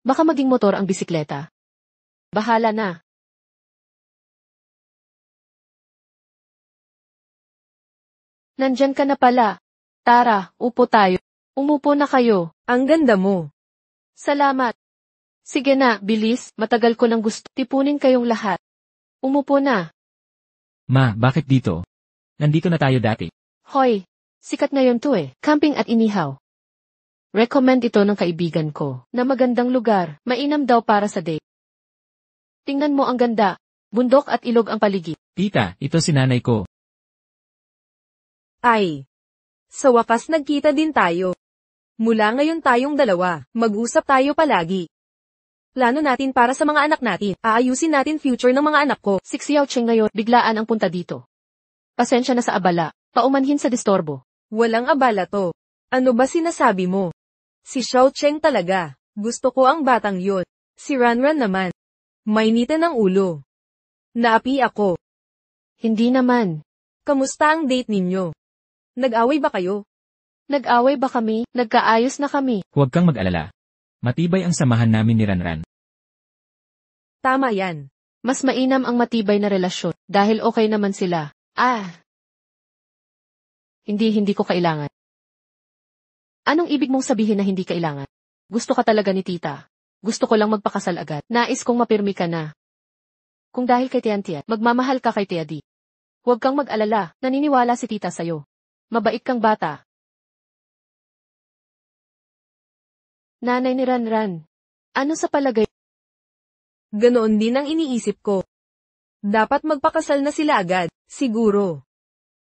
Baka maging motor ang bisikleta. Bahala na. Nandyan ka na pala. Tara, upo tayo. Umupo na kayo. Ang ganda mo. Salamat. Sige na, bilis, matagal ko nang gusto. Tipunin kayong lahat. Umupo na. Ma, bakit dito? Nandito na tayo dati. Hoy, sikat ngayon to eh. Camping at inihaw. Recommend ito ng kaibigan ko, na magandang lugar, mainam daw para sa date. Tingnan mo ang ganda, bundok at ilog ang paligid. Tita, ito si nanay ko. Ay. Sa wakas nagkita din tayo. Mula ngayon tayong dalawa, mag-usap tayo palagi. Plano natin para sa mga anak natin, aayusin natin future ng mga anak ko. Si Xiao Cheng ngayon, biglaan ang punta dito. Pasensya na sa abala, paumanhin sa distorbo. Walang abala to. Ano ba sinasabi mo? Si Xiao Cheng talaga. Gusto ko ang batang yun. Si Ranran naman. Mainitan ng ulo. Naapi ako. Hindi naman. Kamusta ang date ninyo? Nag-away ba kayo? Nag-away ba kami? Nagkaayos na kami. Huwag kang mag-alala. Matibay ang samahan namin ni Ranran. Tama yan. Mas mainam ang matibay na relasyon, dahil okay naman sila. Hindi ko kailangan. Anong ibig mong sabihin na hindi kailangan? Gusto ka talaga ni tita. Gusto ko lang magpakasal agad. Nais kong mapirmi ka na. Kung dahil kay Tiantia, magmamahal ka kay Tia Di. Huwag kang mag-alala, naniniwala si tita sa'yo. Mabait kang bata. Nanay ni Ranran. Ano sa palagay? Ganoon din ang iniisip ko. Dapat magpakasal na sila agad, siguro.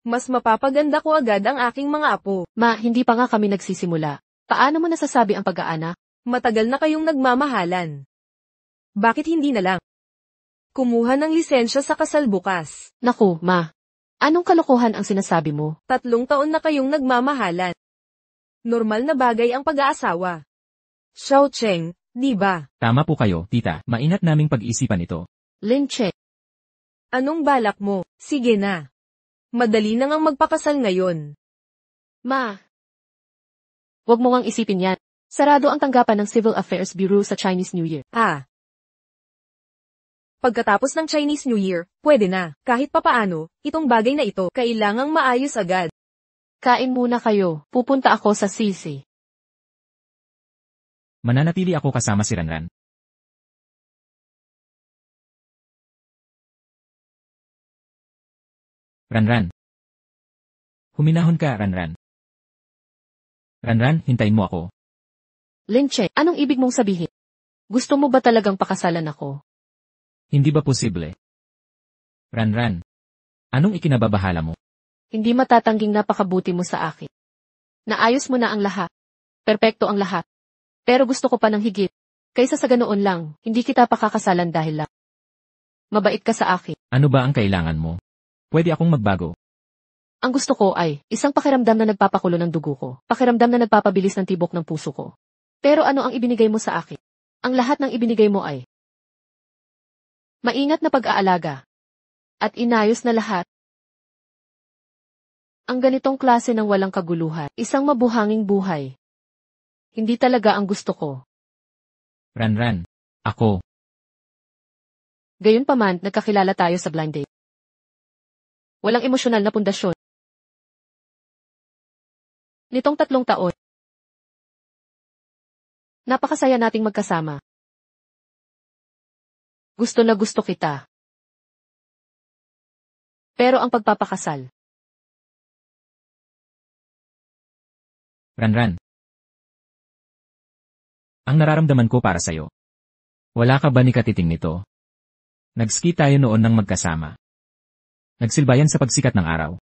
Mas mapapaganda ko agad ang aking mga apo. Ma, hindi pa nga kami nagsisimula. Paano mo nasasabi ang pag-aanak? Matagal na kayong nagmamahalan. Bakit hindi na lang? Kumuha ng lisensya sa kasal bukas. Naku, ma. Anong kalokohan ang sinasabi mo? 3 taon na kayong nagmamahalan. Normal na bagay ang pag-aasawa. Xiao Cheng, di ba? Tama po kayo, tita. Maingat naming pag-isipan ito. Lin Che. Anong balak mo? Sige na. Madali na ngang magpakasal ngayon. Ma. Huwag mo ngang isipin yan. Sarado ang tanggapan ng Civil Affairs Bureau sa Chinese New Year. Pagkatapos ng Chinese New Year, pwede na. Kahit papaano, itong bagay na ito, kailangang maayos agad. Kain muna kayo. Pupunta ako sa sisi. Mananatili ako kasama si Ranran. Ranran. Huminahon ka, Ranran. Ranran, hintayin mo ako. Lin Che, anong ibig mong sabihin? Gusto mo ba talagang pakasalan ako? Hindi ba posible? Ranran. Anong ikinababahala mo? Hindi matatangging napakabuti mo sa akin. Naayos mo na ang lahat. Perpekto ang lahat. Pero gusto ko pa ng higit. Kaysa sa ganoon lang, hindi kita pakakasalan dahil lang. Mabait ka sa akin. Ano ba ang kailangan mo? Pwede akong magbago. Ang gusto ko ay, isang pakiramdam na nagpapakulo ng dugo ko. Pakiramdam na nagpapabilis ng tibok ng puso ko. Pero ano ang ibinigay mo sa akin? Ang lahat ng ibinigay mo ay maingat na pag-aalaga. At inayos na lahat. Ang ganitong klase ng walang kaguluhan, isang mabuhanging buhay. Hindi talaga ang gusto ko. Ranran. Ako. Gayunpaman, nagkakilala tayo sa blind date. Walang emosyonal na pundasyon. Nitong 3 taon, napakasaya nating magkasama. Gusto na gusto kita. Pero ang pagpapakasal, Ranran. Ang nararamdaman ko para sa'yo. Wala ka ba ni katiting nito? Nag-ski tayo noon ng magkasama. Nagsilbayan sa pagsikat ng araw.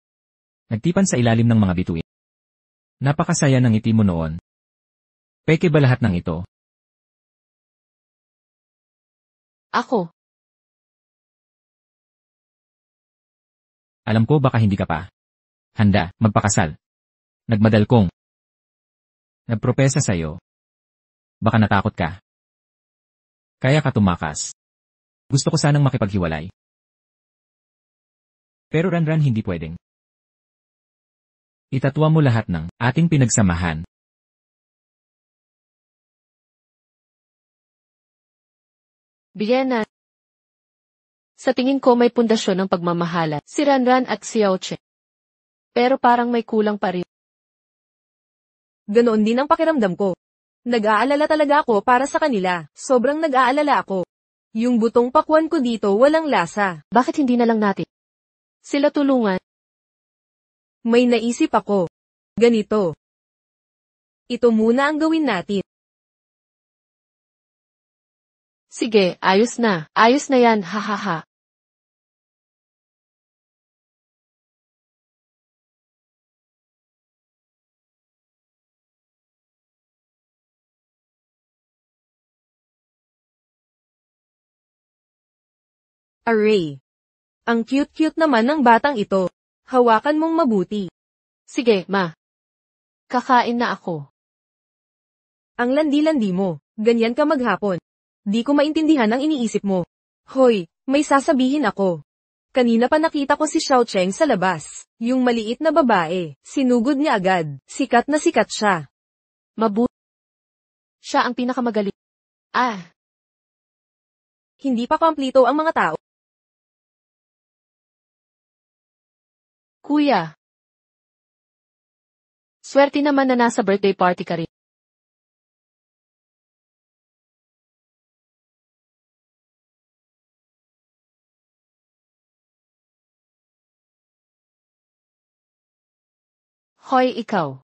Nagtipan sa ilalim ng mga bituin. Napakasaya ng ngiti mo noon. Peke ba lahat ng ito? ako, Alam ko baka hindi ka pa handa magpakasal. Nagmadal kong nagpropesa sa'yo. Baka natakot ka. Kaya ka tumakas. Gusto ko sanang makipaghiwalay. Pero Ranran hindi pwedeng. Itatwa mo lahat ng ating pinagsamahan. Vienna. Sa tingin ko may pundasyon ng pagmamahalan, si Ranran at si Xiaoche. Pero parang may kulang pa rin. Ganoon din ang pakiramdam ko. Nag-aalala talaga ako para sa kanila. Sobrang nag-aalala ako. Yung butong pakwan ko dito walang lasa. Bakit hindi na lang natin sila tulungan? May naisip ako. Ganito. Ito muna ang gawin natin. Sige, ayos na. Ayos na yan, hahaha. Array. Ang cute-cute naman ng batang ito. Hawakan mong mabuti. Sige, ma. Kakain na ako. Ang landi-landi mo. Ganyan ka maghapon. Di ko maintindihan ang iniisip mo. Hoy, may sasabihin ako. Kanina pa nakita ko si Xiao Cheng sa labas. Yung maliit na babae. Sinugod niya agad. Sikat na sikat siya. Mabuti. Siya ang pinakamagaling. Hindi pa kompleto ang mga tao. Kuya. Swerte naman na nasa birthday party ka rin. Hoy, ikaw.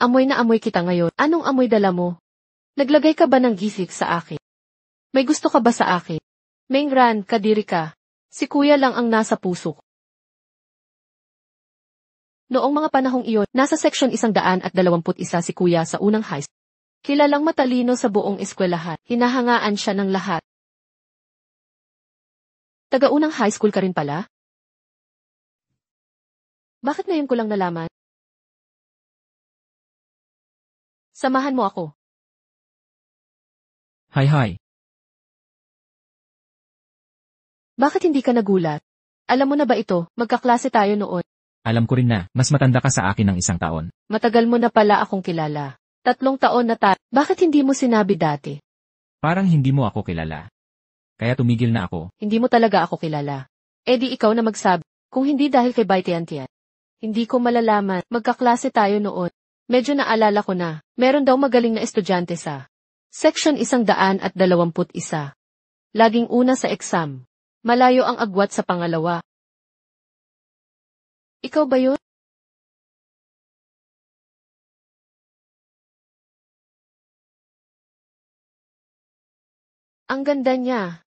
Amoy na amoy kita ngayon. Anong amoy dala mo? Naglagay ka ba ng gisik sa akin? May gusto ka ba sa akin? Mengran, kadiri ka. Si kuya lang ang nasa puso ko. Noong mga panahong iyon, nasa seksyon 121 si kuya sa unang high school. Kilalang matalino sa buong eskwelahan. Hinahangaan siya ng lahat. Taga-unang high school ka rin pala? Bakit ngayon ko lang nalaman? Samahan mo ako. Hi. Bakit hindi ka nagulat? Alam mo na ba ito, magkaklase tayo noon. Alam ko rin na, mas matanda ka sa akin ng 1 taon. Matagal mo na pala akong kilala. 3 taon na Bakit hindi mo sinabi dati? Parang hindi mo ako kilala. Kaya tumigil na ako. Hindi mo talaga ako kilala. Eh di ikaw na magsabi. Kung hindi dahil kay Baitian-tian. Hindi ko malalaman, magkaklase tayo noon. Medyo naalala ko na, meron daw magaling na estudyante sa Section 121. Laging una sa exam. Malayo ang agwat sa pangalawa. Ikaw ba yun? Ang ganda niya.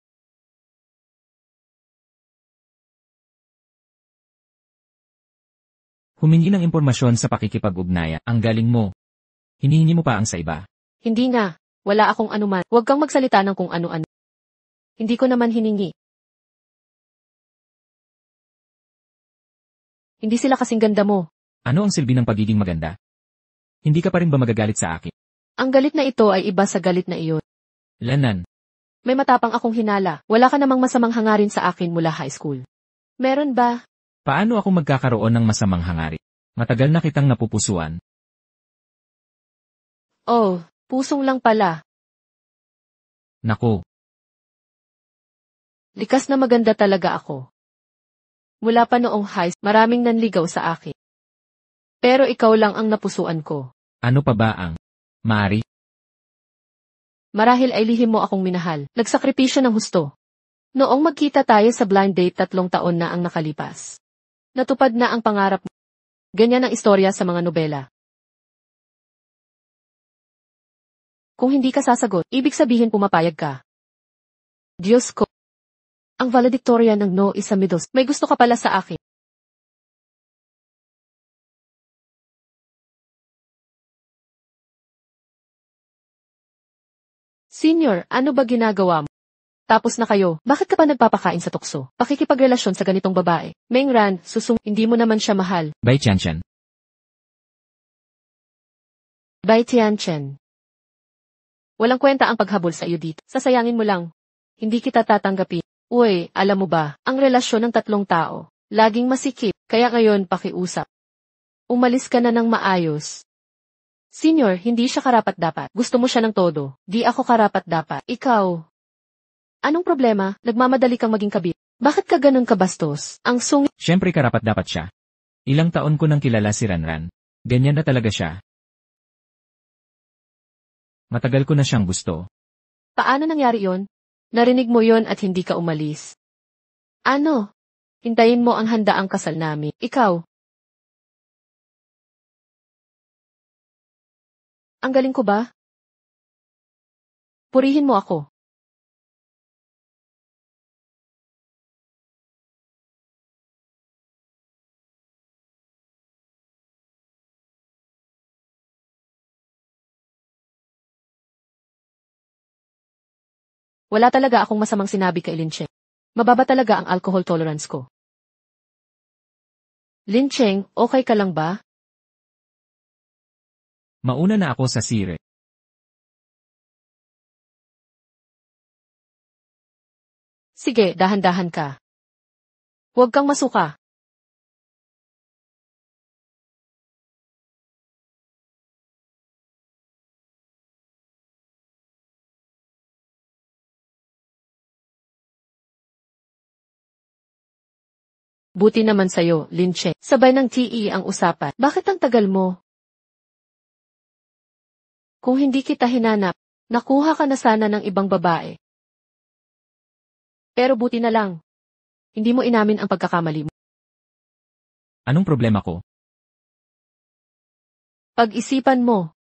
Humingi ng impormasyon sa pakikipag-ugnayan. Ang galing mo. Hinihingi mo pa ang sa iba. Hindi nga. Wala akong anuman. Huwag kang magsalita ng kung ano-ano. Hindi ko naman hiningi. Hindi sila kasing ganda mo. Ano ang silbi ng pagiging maganda? Hindi ka pa rin ba magagalit sa akin? Ang galit na ito ay iba sa galit na iyon. Lanan, May matapang akong hinala. Wala ka namang masamang hangarin sa akin mula high school. Meron ba? paano ako magkakaroon ng masamang hangarin? Matagal na kitang napupusuan. Oh, pusong lang pala. Naku, Likas na maganda talaga ako. Mula pa noong high, maraming nanligaw sa akin. Pero ikaw lang ang napusuan ko. ano pa ba ang Mari? Marahil ay lihim mo akong minahal. Nagsakripisyo ng husto. Noong magkita tayo sa blind date 3 taon na ang nakalipas. Natupad na ang pangarap mo. Ganyan ang istorya sa mga nobela. Kung hindi ka sasagot, ibig sabihin pumapayag ka. Diyos ko. Ang valedictorian ng no is a midos. May gusto ka pala sa akin. Senior, ano ba ginagawa mo? Tapos na kayo, bakit ka pa nagpapakain sa tukso? Pakikipagrelasyon sa ganitong babae. Mengran, hindi mo naman siya mahal. Bai Tianchen. Bai Tianchen. Walang kwenta ang paghabol sa iyo dito. Sasayangin mo lang. Hindi kita tatanggapin. Uy, alam mo ba, ang relasyon ng 3 tao, laging masikip, kaya ngayon pakiusap. Umalis ka na ng maayos. Senior, hindi siya karapat-dapat. Gusto mo siya ng todo. Di ako karapat-dapat. Ikaw. Anong problema? Nagmamadali kang maging kabit. Bakit ka ganun kabastos? Ang sungit. Siyempre karapat-dapat siya. Ilang taon ko nang kilala si Ranran. Ganyan na talaga siya. Matagal ko na siyang gusto. Paano nangyari yon? Narinig mo yon at hindi ka umalis. Ano? Hintayin mo ang handaang kasal namin. Ikaw. Ang galing ko ba? Purihin mo ako. Wala talaga akong masamang sinabi kay Lincheng. Mababa talaga ang alcohol tolerance ko. Lincheng, okay ka lang ba? Mauna na ako sa sire. Sige, dahan-dahan ka. Huwag kang masuka. Buti naman sa'yo, Linche. Sabay ng TE ang usapan. Bakit ang tagal mo? Kung hindi kita hinanap, nakuha ka na sana ng ibang babae. Pero buti na lang. Hindi mo inamin ang pagkakamali mo. Anong problema ko? Pag-isipan mo.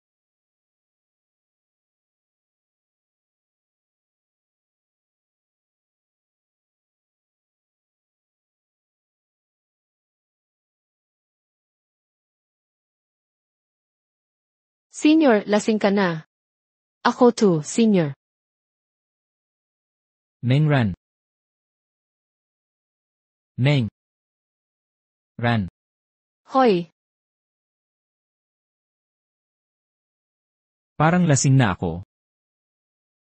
Senior, lasing ka na. Ako too, senior. Meng Ran. Meng. Ran. Hoy, Parang lasing na ako.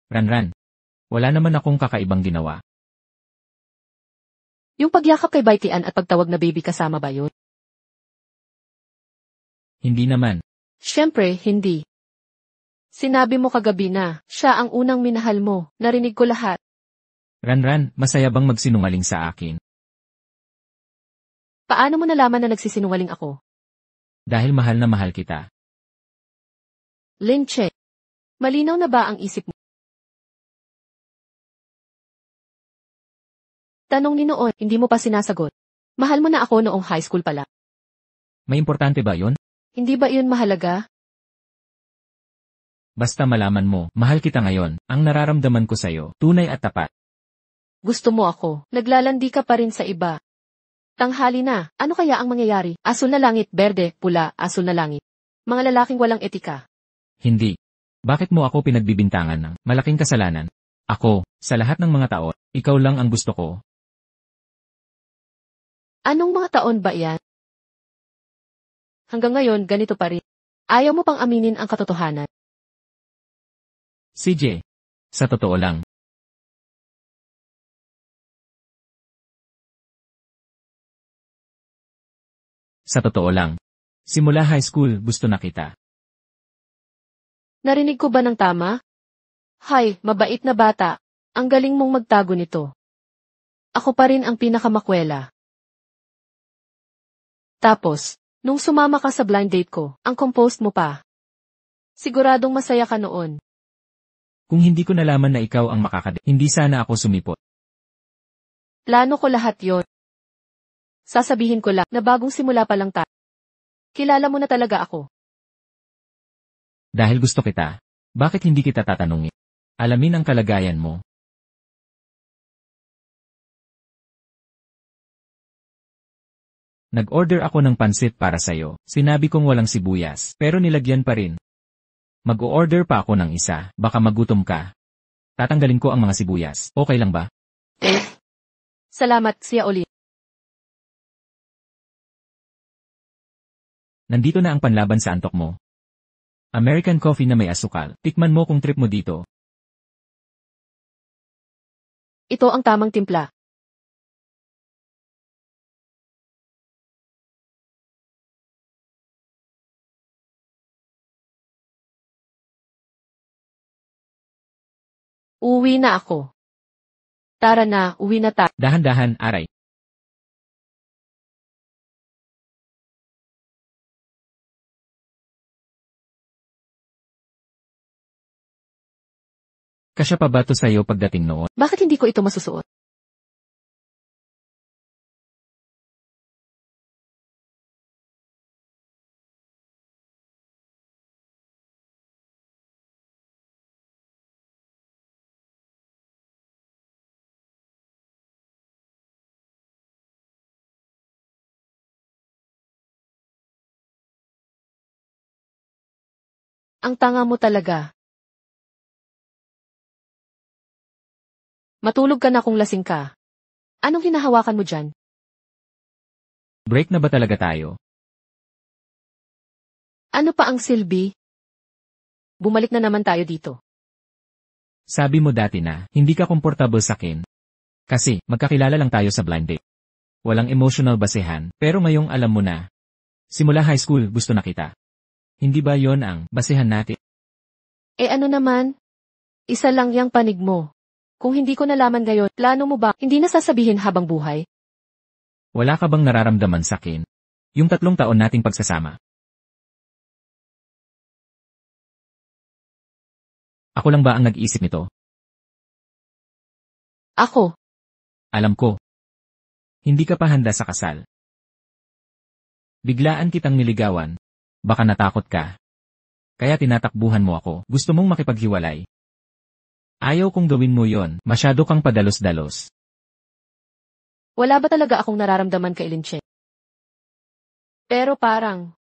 Ran. Wala naman akong kakaibang ginawa. yung pagyakap kay Baitian at pagtawag na baby kasama ba yun? Hindi naman. Siyempre, hindi. Sinabi mo kagabi na, siya ang unang minahal mo, narinig ko lahat. Ran, masaya bang magsinungaling sa akin? Paano mo nalaman na nagsisinungaling ako? Dahil mahal na mahal kita. Linche, malinaw na ba ang isip mo? Tanong ni noon, hindi mo pa sinasagot. Mahal mo na ako noong high school pala. May importante ba yon? Hindi ba iyon mahalaga? Basta malaman mo, mahal kita ngayon, ang nararamdaman ko sa'yo, tunay at tapat. Gusto mo ako, naglalandi ka pa rin sa iba. Tanghali na, ano kaya ang mangyayari? Asul na langit, berde, pula, asul na langit. Mga lalaking walang etika. Hindi. Bakit mo ako pinagbibintangan ng malaking kasalanan? Ako, sa lahat ng mga tao, ikaw lang ang gusto ko. Anong mga taon ba yan? Hanggang ngayon, ganito pa rin. Ayaw mo pang aminin ang katotohanan. CJ, sa totoo lang, simula high school gusto na kita. Narinig ko ba ng tama? Hay, mabait na bata. Ang galing mong magtago nito. Ako pa rin ang pinakamakwela. Tapos, nung sumama ka sa blind date ko, ang compost mo pa. Siguradong masaya ka noon. Kung hindi ko nalaman na ikaw ang makakadate, hindi sana ako sumipot. Plano ko lahat yon. Sasabihin ko lang na bagong simula pa lang tayo. Kilala mo na talaga ako. Dahil gusto kita, bakit hindi kita tatanungin? Alamin ang kalagayan mo. Nag-order ako ng pansit para sa'yo. Sinabi kong walang sibuyas, pero nilagyan pa rin. Mag-o-order pa ako ng isa, baka magutom ka. Tatanggalin ko ang mga sibuyas. Okay lang ba? Salamat, siya ulit. Nandito na ang panlaban sa antok mo. American coffee na may asukal. Tikman mo kung trip mo dito. Ito ang tamang timpla. Uwi na ako. Tara na, uwi na tayo. Dahan-dahan, aray. Kasya pa ba to sa'yo pagdating noon? Bakit hindi ko ito masusuot? Ang tanga mo talaga. Matulog ka na kung lasing ka. Anong hinahawakan mo dyan? Break na ba talaga tayo? Ano pa ang silbi? Bumalik na naman tayo dito. Sabi mo dati na, hindi ka komportable sa akin. Kasi, magkakilala lang tayo sa blind date. Walang emotional basehan, pero ngayong alam mo na. Simula high school, gusto na kita. Hindi ba yon ang basehan natin? Ano naman? Isa lang yang panig mo. Kung hindi ko nalaman ngayon, plano mo ba hindi na sasabihin habang buhay? Wala ka bang nararamdaman sa akin? Yung 3 taon nating pagsasama. Ako lang ba ang nag-iisip nito? Ako. Alam ko. Hindi ka pa handa sa kasal. Biglaan kitang niligawan. Baka natakot ka. Kaya tinatakbuhan mo ako. Gusto mong makipaghiwalay. Ayaw kong gawin mo yon. Masyado kang padalos-dalos. Wala ba talaga akong nararamdaman kay Linche? Pero parang,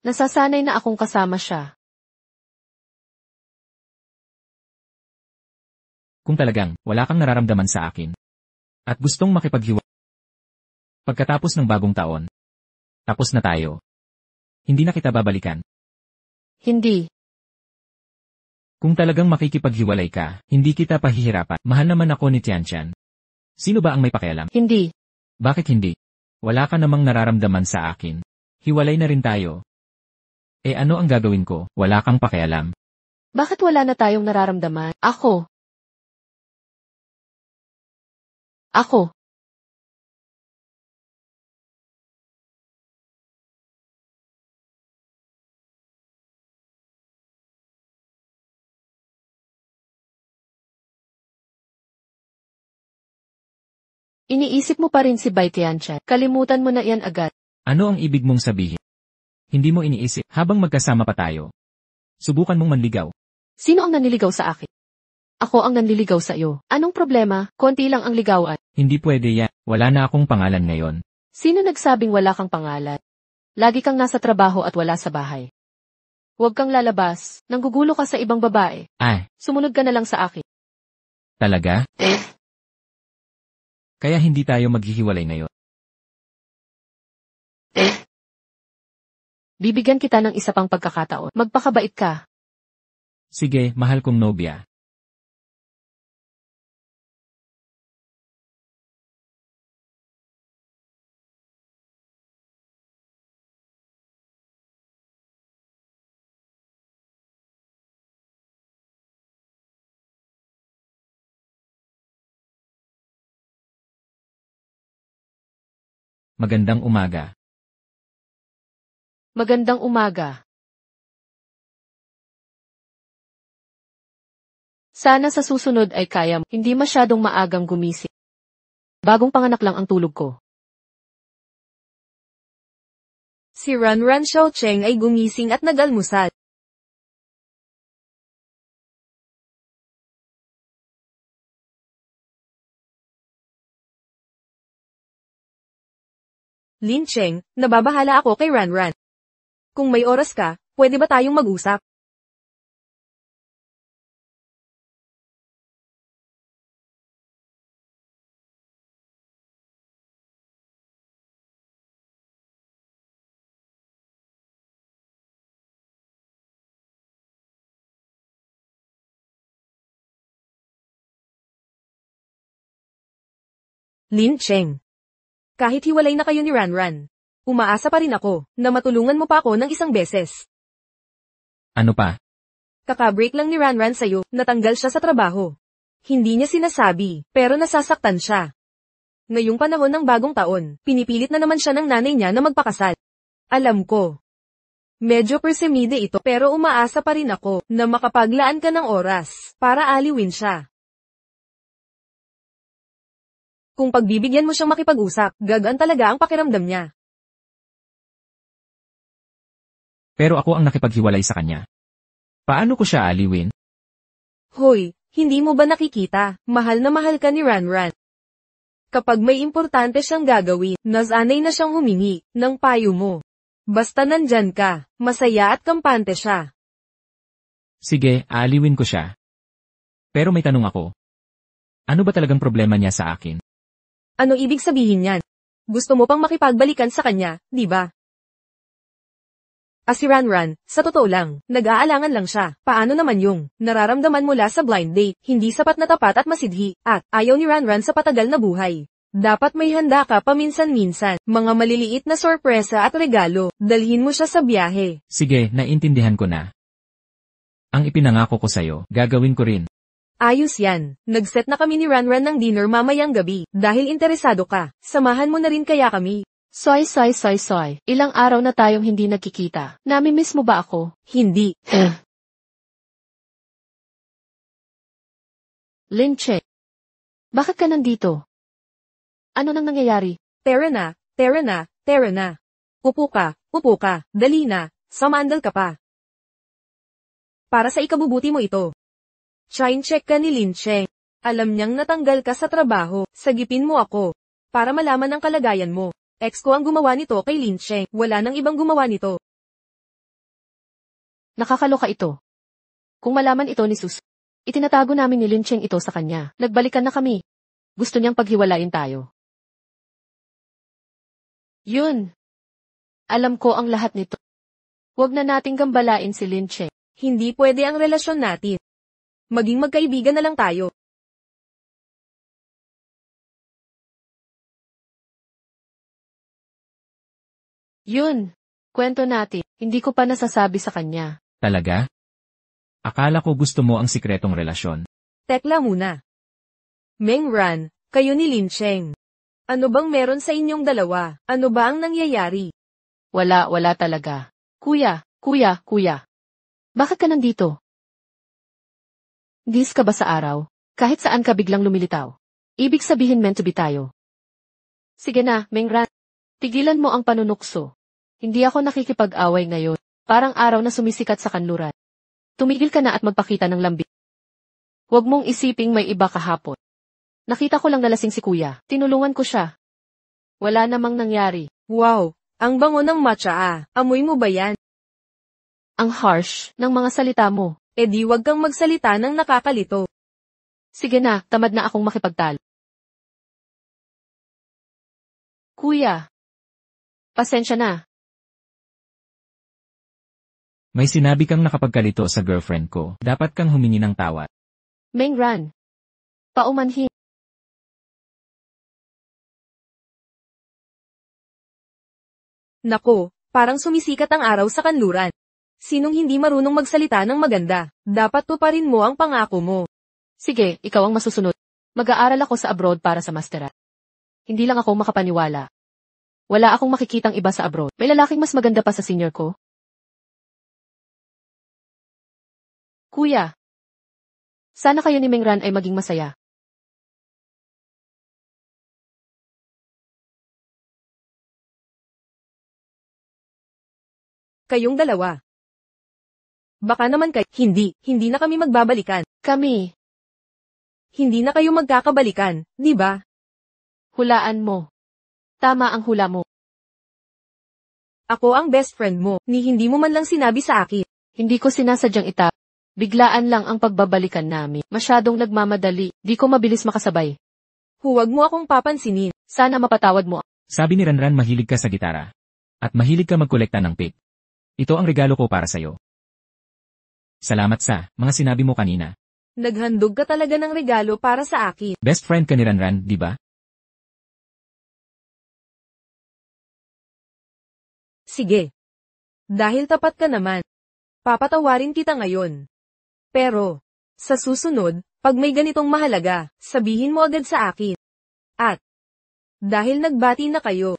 nasasanay na akong kasama siya. Kung talagang, wala kang nararamdaman sa akin. At gustong makipaghiwalay. Pagkatapos ng bagong taon. Tapos na tayo. Hindi na kita babalikan. Hindi. Kung talagang makikipaghiwalay ka, hindi kita pahihirapan. Mahal naman ako ni Tianchan. Sino ba ang may pakialam? Hindi. Bakit hindi? Wala ka namang nararamdaman sa akin. Hiwalay na rin tayo. Ano ang gagawin ko? Wala kang pakialam. Bakit wala na tayong nararamdaman? Ako. Iniisip mo pa rin si Bai Tianchan. Kalimutan mo na yan agad. Ano ang ibig mong sabihin? Hindi mo iniisip habang magkasama pa tayo. Subukan mong manligaw. Sino ang nanliligaw sa akin? Ako ang nanliligaw sa iyo. Anong problema? Konti lang ang ligawan. Hindi pwede yan. Wala na akong pangalan ngayon. Sino nagsabing wala kang pangalan? Lagi kang nasa trabaho at wala sa bahay. Huwag kang lalabas. Nanggugulo ka sa ibang babae. Sumunod ka na lang sa akin. Talaga? Kaya hindi tayo maghihiwalay ngayon. Bibigyan kita ng isa pang pagkakataon. Magpakabait ka. Sige, mahal kong nobya. Magandang umaga. Magandang umaga. Sana sa susunod ay kaya mo. Hindi masyadong maagang gumising. Bagong panganak lang ang tulog ko. Si Ranran Xiaocheng ay gumising at nag-almusal. Lin Cheng, nababahala ako kay Ranran. Kung may oras ka, pwede ba tayong mag-usap? Lin Cheng. Kahit hiwalay na kayo ni Ranran, umaasa pa rin ako na matulungan mo pa ako ng isang beses. Ano pa? Kaka-break lang ni Ranran sa'yo, natanggal siya sa trabaho. Hindi niya sinasabi, pero nasasaktan siya. Ngayong panahon ng bagong taon, pinipilit na naman siya ng nanay niya na magpakasal. Alam ko. Medyo persemide ito pero umaasa pa rin ako na makapaglaan ka ng oras para aliwin siya. Kung pagbibigyan mo siyang makipag-usap, gagaan talaga ang pakiramdam niya. Pero ako ang nakipaghiwalay sa kanya. Paano ko siya aliwin? Hoy, hindi mo ba nakikita, mahal na mahal ka ni Ranran? Kapag may importante siyang gagawin, nasanay na siyang humingi ng payo mo. Basta nandyan ka, masaya at kampante siya. Sige, aaliwin ko siya. Pero may tanong ako. Ano ba talagang problema niya sa akin? Ano ibig sabihin yan? Gusto mo pang makipagbalikan sa kanya, di ba? Si Ranran, sa totoo lang, nag-aalangan lang siya. Paano naman yung nararamdaman mula sa blind date, hindi sapat na tapat at masidhi, at ayaw ni Ranran sa patagal na buhay. Dapat may handa ka paminsan-minsan, mga maliliit na sorpresa at regalo, dalhin mo siya sa biyahe. Sige, naintindihan ko na. Ang ipinangako ko sa'yo, gagawin ko rin. Ayos yan. Nag-set na kami ni Ranran ng dinner mamayang gabi. Dahil interesado ka, samahan mo na rin kaya kami. Soy. Ilang araw na tayong hindi nagkikita. Namimiss mo ba ako? Hindi. Lin Cheng. Bakit ka nandito? Ano nang nangyayari? Tara na. Upo ka, dali na, samandal ka pa. Para sa ikabubuti mo ito. Check ka ni Lin Cheng. Alam niyang natanggal ka sa trabaho, sagipin mo ako. Para malaman ang kalagayan mo. Ex ko ang gumawa nito kay Lin Cheng, wala nang ibang gumawa nito. Nakakaloka ito. Kung malaman ito ni Sus, itinatago namin ni Lin Cheng ito sa kanya. Nagbalikan na kami. Gusto niyang paghiwalayin tayo. Yun. Alam ko ang lahat nito. Huwag na nating gambalain si Lin Cheng. Hindi pwede ang relasyon natin. Maging magkaibigan na lang tayo. Yun. Kwento natin. Hindi ko pa nasasabi sa kanya. Talaga? Akala ko gusto mo ang sikretong relasyon. Tekla muna. Meng Ran, kayo ni Lin Cheng. Ano bang meron sa inyong dalawa? Ano ba ang nangyayari? Wala talaga. Kuya. Bakit ka nandito? Gis ka ba sa araw? Kahit saan ka biglang lumilitaw. Ibig sabihin meant to be tayo. Sige na, Meng Ran. Tigilan mo ang panunukso. Hindi ako nakikipag-away ngayon. Parang araw na sumisikat sa kanluran. Tumigil ka na at magpakita ng lambing. Huwag mong isiping may iba kahapon. Nakita ko lang nalasing si kuya. Tinulungan ko siya. Wala namang nangyari. Wow, ang bango ng matcha. Amoy mo ba yan? Ang harsh ng mga salita mo. Di wag kang magsalita ng nakakalito. Sige na, tamad na akong makipagtalo. Kuya. Pasensya na. May sinabi kang nakapagkalito sa girlfriend ko. Dapat kang humingi ng tawad. Mengran. Paumanhin. Nako, parang sumisikat ang araw sa kanluran. Sinong hindi marunong magsalita ng maganda? Dapat tuparin mo ang pangako mo. Sige, ikaw ang masusunod. Mag-aaral ako sa abroad para sa masterat. Hindi lang ako makapaniwala. Wala akong makikitang iba sa abroad. May lalaking mas maganda pa sa senior ko. Kuya. Sana kayo ni Mengran ay maging masaya. Kayong dalawa. Baka naman hindi na kami magbabalikan. Kami. Hindi na kayo magkakabalikan, di ba? Hulaan mo. Tama ang hula mo. Ako ang best friend mo, ni hindi mo man lang sinabi sa akin. Hindi ko sinasadyang itap. Biglaan lang ang pagbabalikan namin. Masyadong nagmamadali. Di ko mabilis makasabay. Huwag mo akong papansinin. Sana mapatawad mo. Sabi ni Ranran mahilig ka sa gitara. At mahilig ka magkolekta ng pick. Ito ang regalo ko para sa'yo. Salamat sa mga sinabi mo kanina. Naghandog ka talaga ng regalo para sa akin. Best friend ka ni Ranran, di ba? Sige. Dahil tapat ka naman. Papatawarin kita ngayon. Pero, sa susunod, pag may ganitong mahalaga, sabihin mo agad sa akin. At, dahil nagbati na kayo,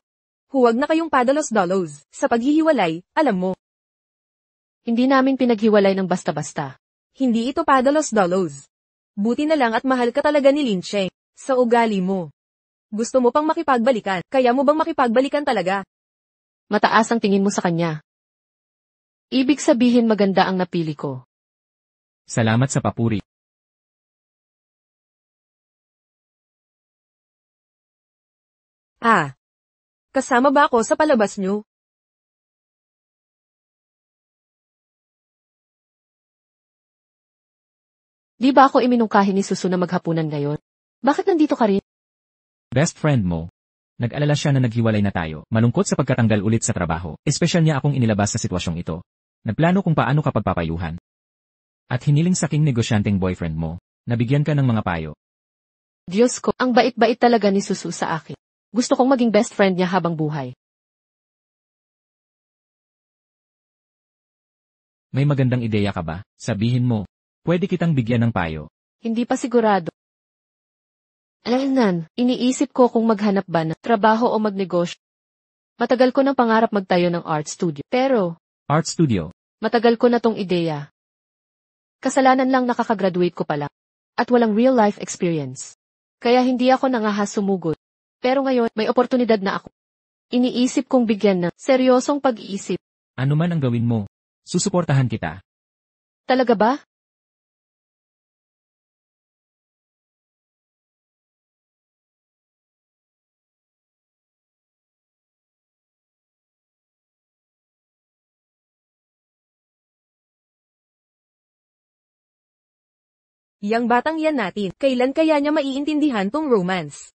huwag na kayong padalos-dalos. Sa paghihiwalay, alam mo. Hindi namin pinaghiwalay ng basta-basta. Hindi ito padalos-dalos. Buti na lang at mahal ka talaga ni Lin Cheng. Sa ugali mo. Gusto mo pang makipagbalikan, kaya mo bang makipagbalikan talaga? Mataas ang tingin mo sa kanya. Ibig sabihin maganda ang napili ko. Salamat sa papuri. Ah. Kasama ba ako sa palabas nyo? Di ba ako iminungkahi ni Susu na maghapunan ngayon? Bakit nandito ka rin? Best friend mo. Nag-alala siya na naghiwalay na tayo. Malungkot sa pagkatanggal ulit sa trabaho. Espesyal niya akong inilabas sa sitwasyong ito. Nagplano kung paano ka pagpapayuhan. At hiniling sa king negosyanteng boyfriend mo. Nabigyan ka ng mga payo. Diyos ko, ang bait-bait talaga ni Susu sa akin. Gusto kong maging best friend niya habang buhay. May magandang ideya ka ba? Sabihin mo. Pwede kitang bigyan ng payo. Hindi pa sigurado. Alam, iniisip ko kung maghanap ba ng trabaho o magnegosyo. Matagal ko ng pangarap magtayo ng art studio. Pero, Art studio. matagal ko na tong ideya. Kasalanan lang nakakagraduate ko pala. At walang real-life experience. Kaya hindi ako nangahas sumugod. Pero ngayon, may oportunidad na ako. Iniisip kong bigyan ng seryosong pag-iisip. Ano man ang gawin mo, susuportahan kita. Talaga ba? Yang batang yan natin, kailan kaya niya maiintindihan tong romance?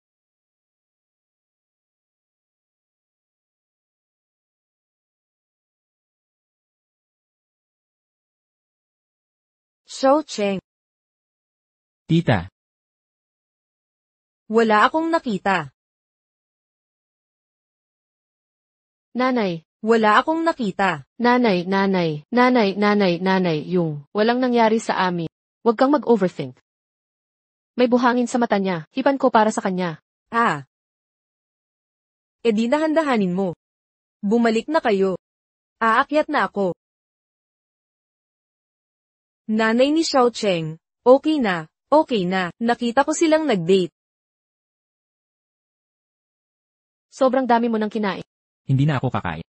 Xiao Cheng, Tita, wala akong nakita. Nanay, Wala akong nakita. nanay, yung walang nangyari sa amin. Huwag kang mag-overthink. May buhangin sa mata niya, hipan ko para sa kanya. Ah. E di dahan-dahanin mo. Bumalik na kayo. Aakyat na ako. Nanay ni Xiao Cheng, okay na. Nakita ko silang nag-date. Sobrang dami mo nang kinain. hindi na ako kakain.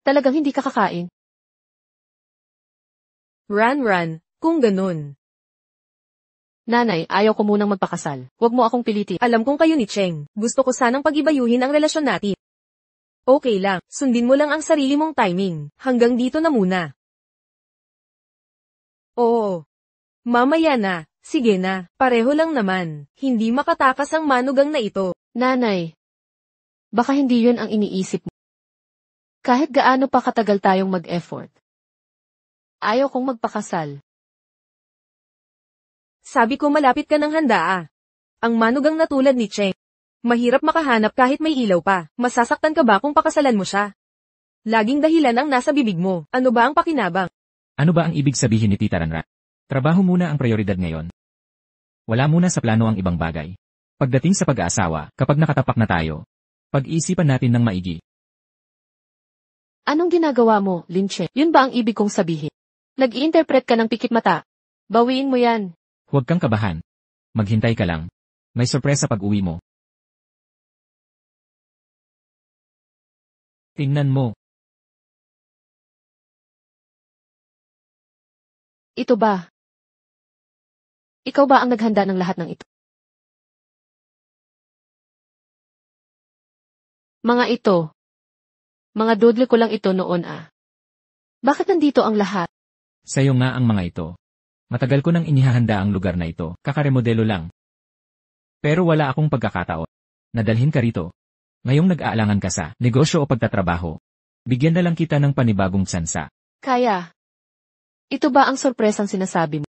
Talagang hindi ka kakain. Ran, kung ganun. Nanay, ayaw ko munang magpakasal. Huwag mo akong pilitin. Alam kong kayo ni Cheng. Gusto ko sanang pag-ibayuhin ang relasyon natin. Okay lang, sundin mo lang ang sarili mong timing. Hanggang dito na muna. Oo. Mamaya na. Sige na, pareho lang naman. Hindi makatakas ang manugang na ito. Nanay, baka hindi yun ang iniisip mo. Kahit gaano pa katagal tayong mag-effort. Ayaw kong magpakasal. Sabi ko malapit ka ng handa ah. Ang manugang na tulad ni Cheng. Mahirap makahanap kahit may ilaw pa. Masasaktan ka ba kung pakasalan mo siya? Laging dahilan ang nasa bibig mo. Ano ba ang pakinabang? Ano ba ang ibig sabihin ni Tita Ranran? Trabaho muna ang prioridad ngayon. Wala muna sa plano ang ibang bagay. Pagdating sa pag-aasawa, kapag nakatapak na tayo, pag-iisipan natin ng maigi. Anong ginagawa mo, Lin Cheng? Yun ba ang ibig kong sabihin? Nag-i-interpret ka ng pikit mata. Bawiin mo yan. Huwag kang kabahan. Maghintay ka lang. May sorpresa pag-uwi mo. Tingnan mo. Ito ba? Ikaw ba ang naghanda ng lahat ng ito? Mga ito. Mga doodle ko lang ito noon ah. Bakit nandito ang lahat? Sa'yo nga ang mga ito. Matagal ko nang inihahanda ang lugar na ito, kakaremodelo lang. Pero wala akong pagkakataon. Nadalhin ka rito. Ngayong nag-aalangan ka sa negosyo o pagtatrabaho. Bigyan na lang kita ng panibagong tsansa. Kaya. Ito ba ang sorpresang sinasabi mo?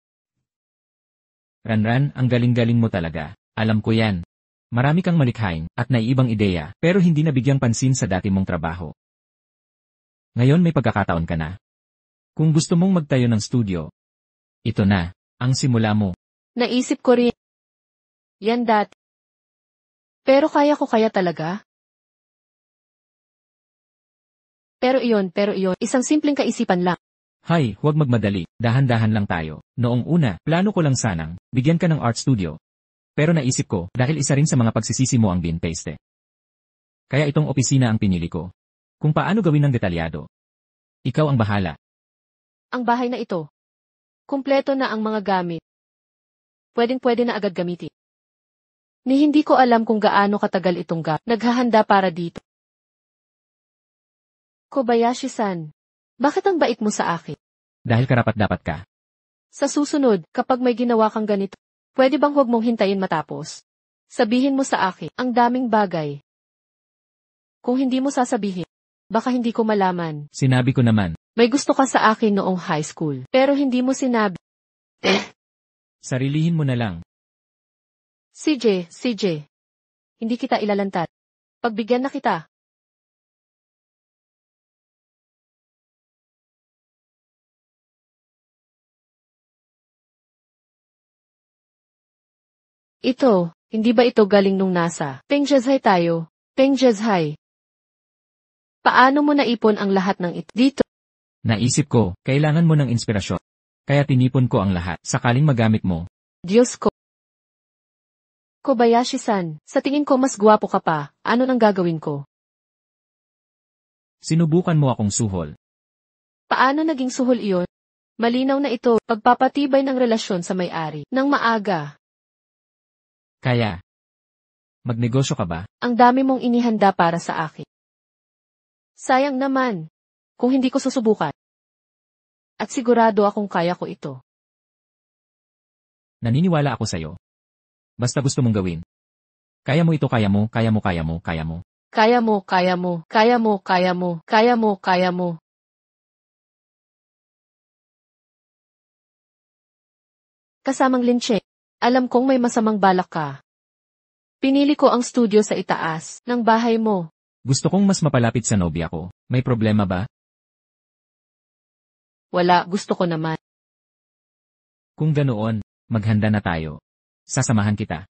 Ranran, ang galing-galing mo talaga. Alam ko yan. Marami kang malikhain at naiibang ideya, pero hindi nabigyang pansin sa dati mong trabaho. Ngayon may pagkakataon ka na. Kung gusto mong magtayo ng studio, ito na, ang simula mo. Naisip ko rin. Yan dati. Pero kaya ko kaya talaga? Pero iyon, isang simpleng kaisipan lang. Hay, huwag magmadali, dahan-dahan lang tayo. Noong una, plano ko lang sanang, bigyan ka ng art studio. Pero naisip ko, dahil isa rin sa mga pagsisisi mo ang Binpaste. Kaya itong opisina ang pinili ko. Kung paano gawin ng detalyado. Ikaw ang bahala. Ang bahay na ito. Kumpleto na ang mga gamit. Pwedeng-pwede na agad gamitin. Ni hindi ko alam kung gaano katagal itong naghahanda para dito. Kobayashi-san, bakit ang bait mo sa akin? Dahil karapat-dapat ka. Sa susunod, kapag may ginawa kang ganito, pwede bang huwag mong hintayin matapos? Sabihin mo sa akin, ang daming bagay. Kung hindi mo sasabihin, baka hindi ko malaman. Sinabi ko naman. May gusto ka sa akin noong high school, pero hindi mo sinabi. Sarilihin mo na lang. CJ, hindi kita ilalantat. Pagbigyan na kita. Ito, hindi ba ito galing nung nasa Pengjazhay tayo? Pengjazhay. Paano mo naipon ang lahat ng ito dito? Naisip ko, kailangan mo ng inspirasyon. Kaya tinipon ko ang lahat, sakaling magamit mo. Diyos ko. Kobayashi-san, sa tingin ko mas gwapo ka pa, ano nang gagawin ko? Sinubukan mo akong suhol. Paano naging suhol iyon? Malinaw na ito, pagpapatibay ng relasyon sa may-ari, ng maaga. Kaya, magnegosyo ka ba? Ang dami mong inihanda para sa akin. Sayang naman, kung hindi ko susubukan. At sigurado akong kaya ko ito. Naniniwala ako sa'yo. Basta gusto mong gawin. Kaya mo ito, kaya mo, kaya mo, kaya mo, kaya mo. Kaya mo, kaya mo, kaya mo, kaya mo, kaya mo, kaya mo. Kasamang Linche, alam kong may masamang balak ka. Pinili ko ang studio sa itaas ng bahay mo. Gusto kong mas mapalapit sa nobya ko. May problema ba? Wala, gusto ko naman. Kung ganoon, maghanda na tayo. Sasamahan kita.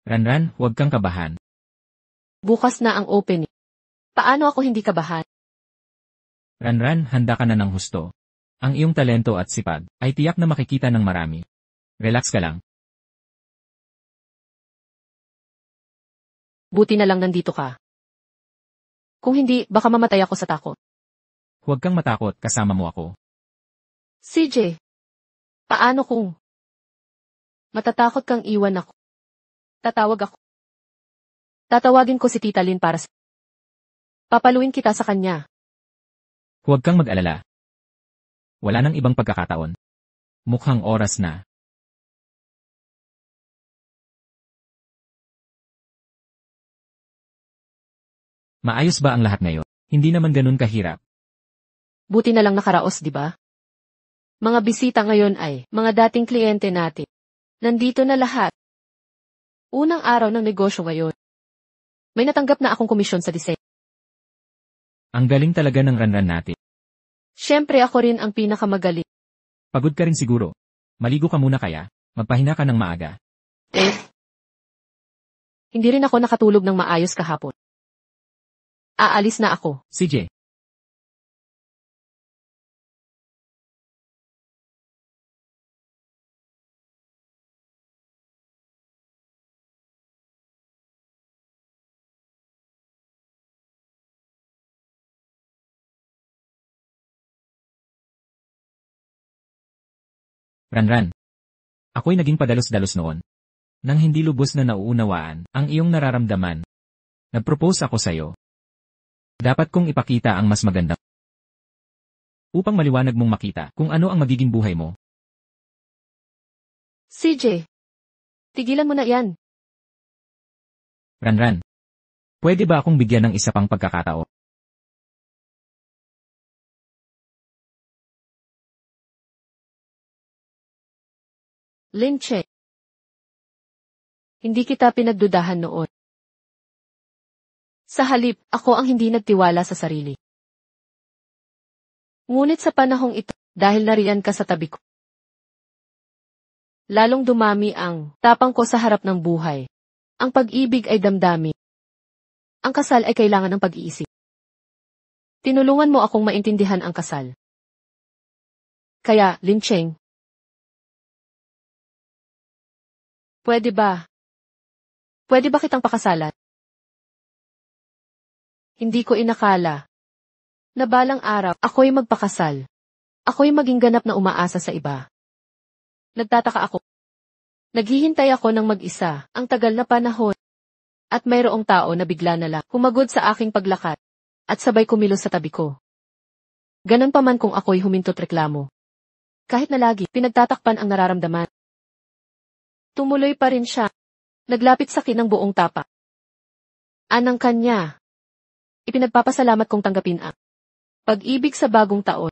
Ranran, huwag kang kabahan. Bukas na ang opening. Paano ako hindi kabahan? Ranran, handa ka na ng husto. Ang iyong talento at sipag ay tiyak na makikita ng marami. Relax ka lang. Buti na lang nandito ka. Kung hindi, baka mamatay ako sa takot. Huwag kang matakot, kasama mo ako. CJ, paano kung Matatakot kang iwan ako. Tatawag ako. Tatawagin ko si Tita Lynn para sa... Papaluin kita sa kanya. Huwag kang mag-alala. Wala nang ibang pagkakataon. Mukhang oras na. Maayos ba ang lahat ngayon? Hindi naman ganun kahirap. Buti na lang nakaraos, di ba? Mga bisita ngayon ay mga dating kliyente natin. Nandito na lahat. Unang araw ng negosyo ngayon. May natanggap na akong komisyon sa disenyo. Ang galing talaga ng ranran natin. Siyempre ako rin ang pinakamagaling. Pagod ka rin siguro. Maligo ka muna kaya. Magpahinga ka ng maaga. Hindi rin ako nakatulog ng maayos kahapon. Aalis na ako. CJ. Ranran. Ako'y naging padalos-dalos noon. Nang hindi lubos na nauunawaan ang iyong nararamdaman. Nag-propose ako sa'yo. Dapat kong ipakita ang mas maganda. Upang maliwanag mong makita kung ano ang magiging buhay mo. CJ. Tigilan mo na yan. Ranran. Pwede ba akong bigyan ng isa pang pagkakataon? Linche. Hindi kita pinagdudahan noon. Sa halip, ako ang hindi nagtiwala sa sarili. Ngunit sa panahong ito, dahil nariyan ka sa tabi ko, lalong dumami ang tapang ko sa harap ng buhay. Ang pag-ibig ay damdamin. Ang kasal ay kailangan ng pag-iisip. Tinulungan mo akong maintindihan ang kasal. Kaya, Lincheng, pwede ba? Pwede ba kitang pakasalan? Hindi ko inakala na balang araw ako'y magpakasal. Ako'y maging ganap na umaasa sa iba. Nagtataka ako. Naghihintay ako ng mag-isa ang tagal na panahon. At mayroong tao na bigla na lang humagod sa aking paglakad at sabay kumilos sa tabi ko. Ganon pa man kung ako'y humintot reklamo. Kahit na lagi pinagtatakpan ang nararamdaman. Tumuloy pa rin siya. Naglapit sa akin ng buong tapa. Anang kanya. Ipinagpapasalamat kong tanggapin ang pag-ibig sa bagong taon.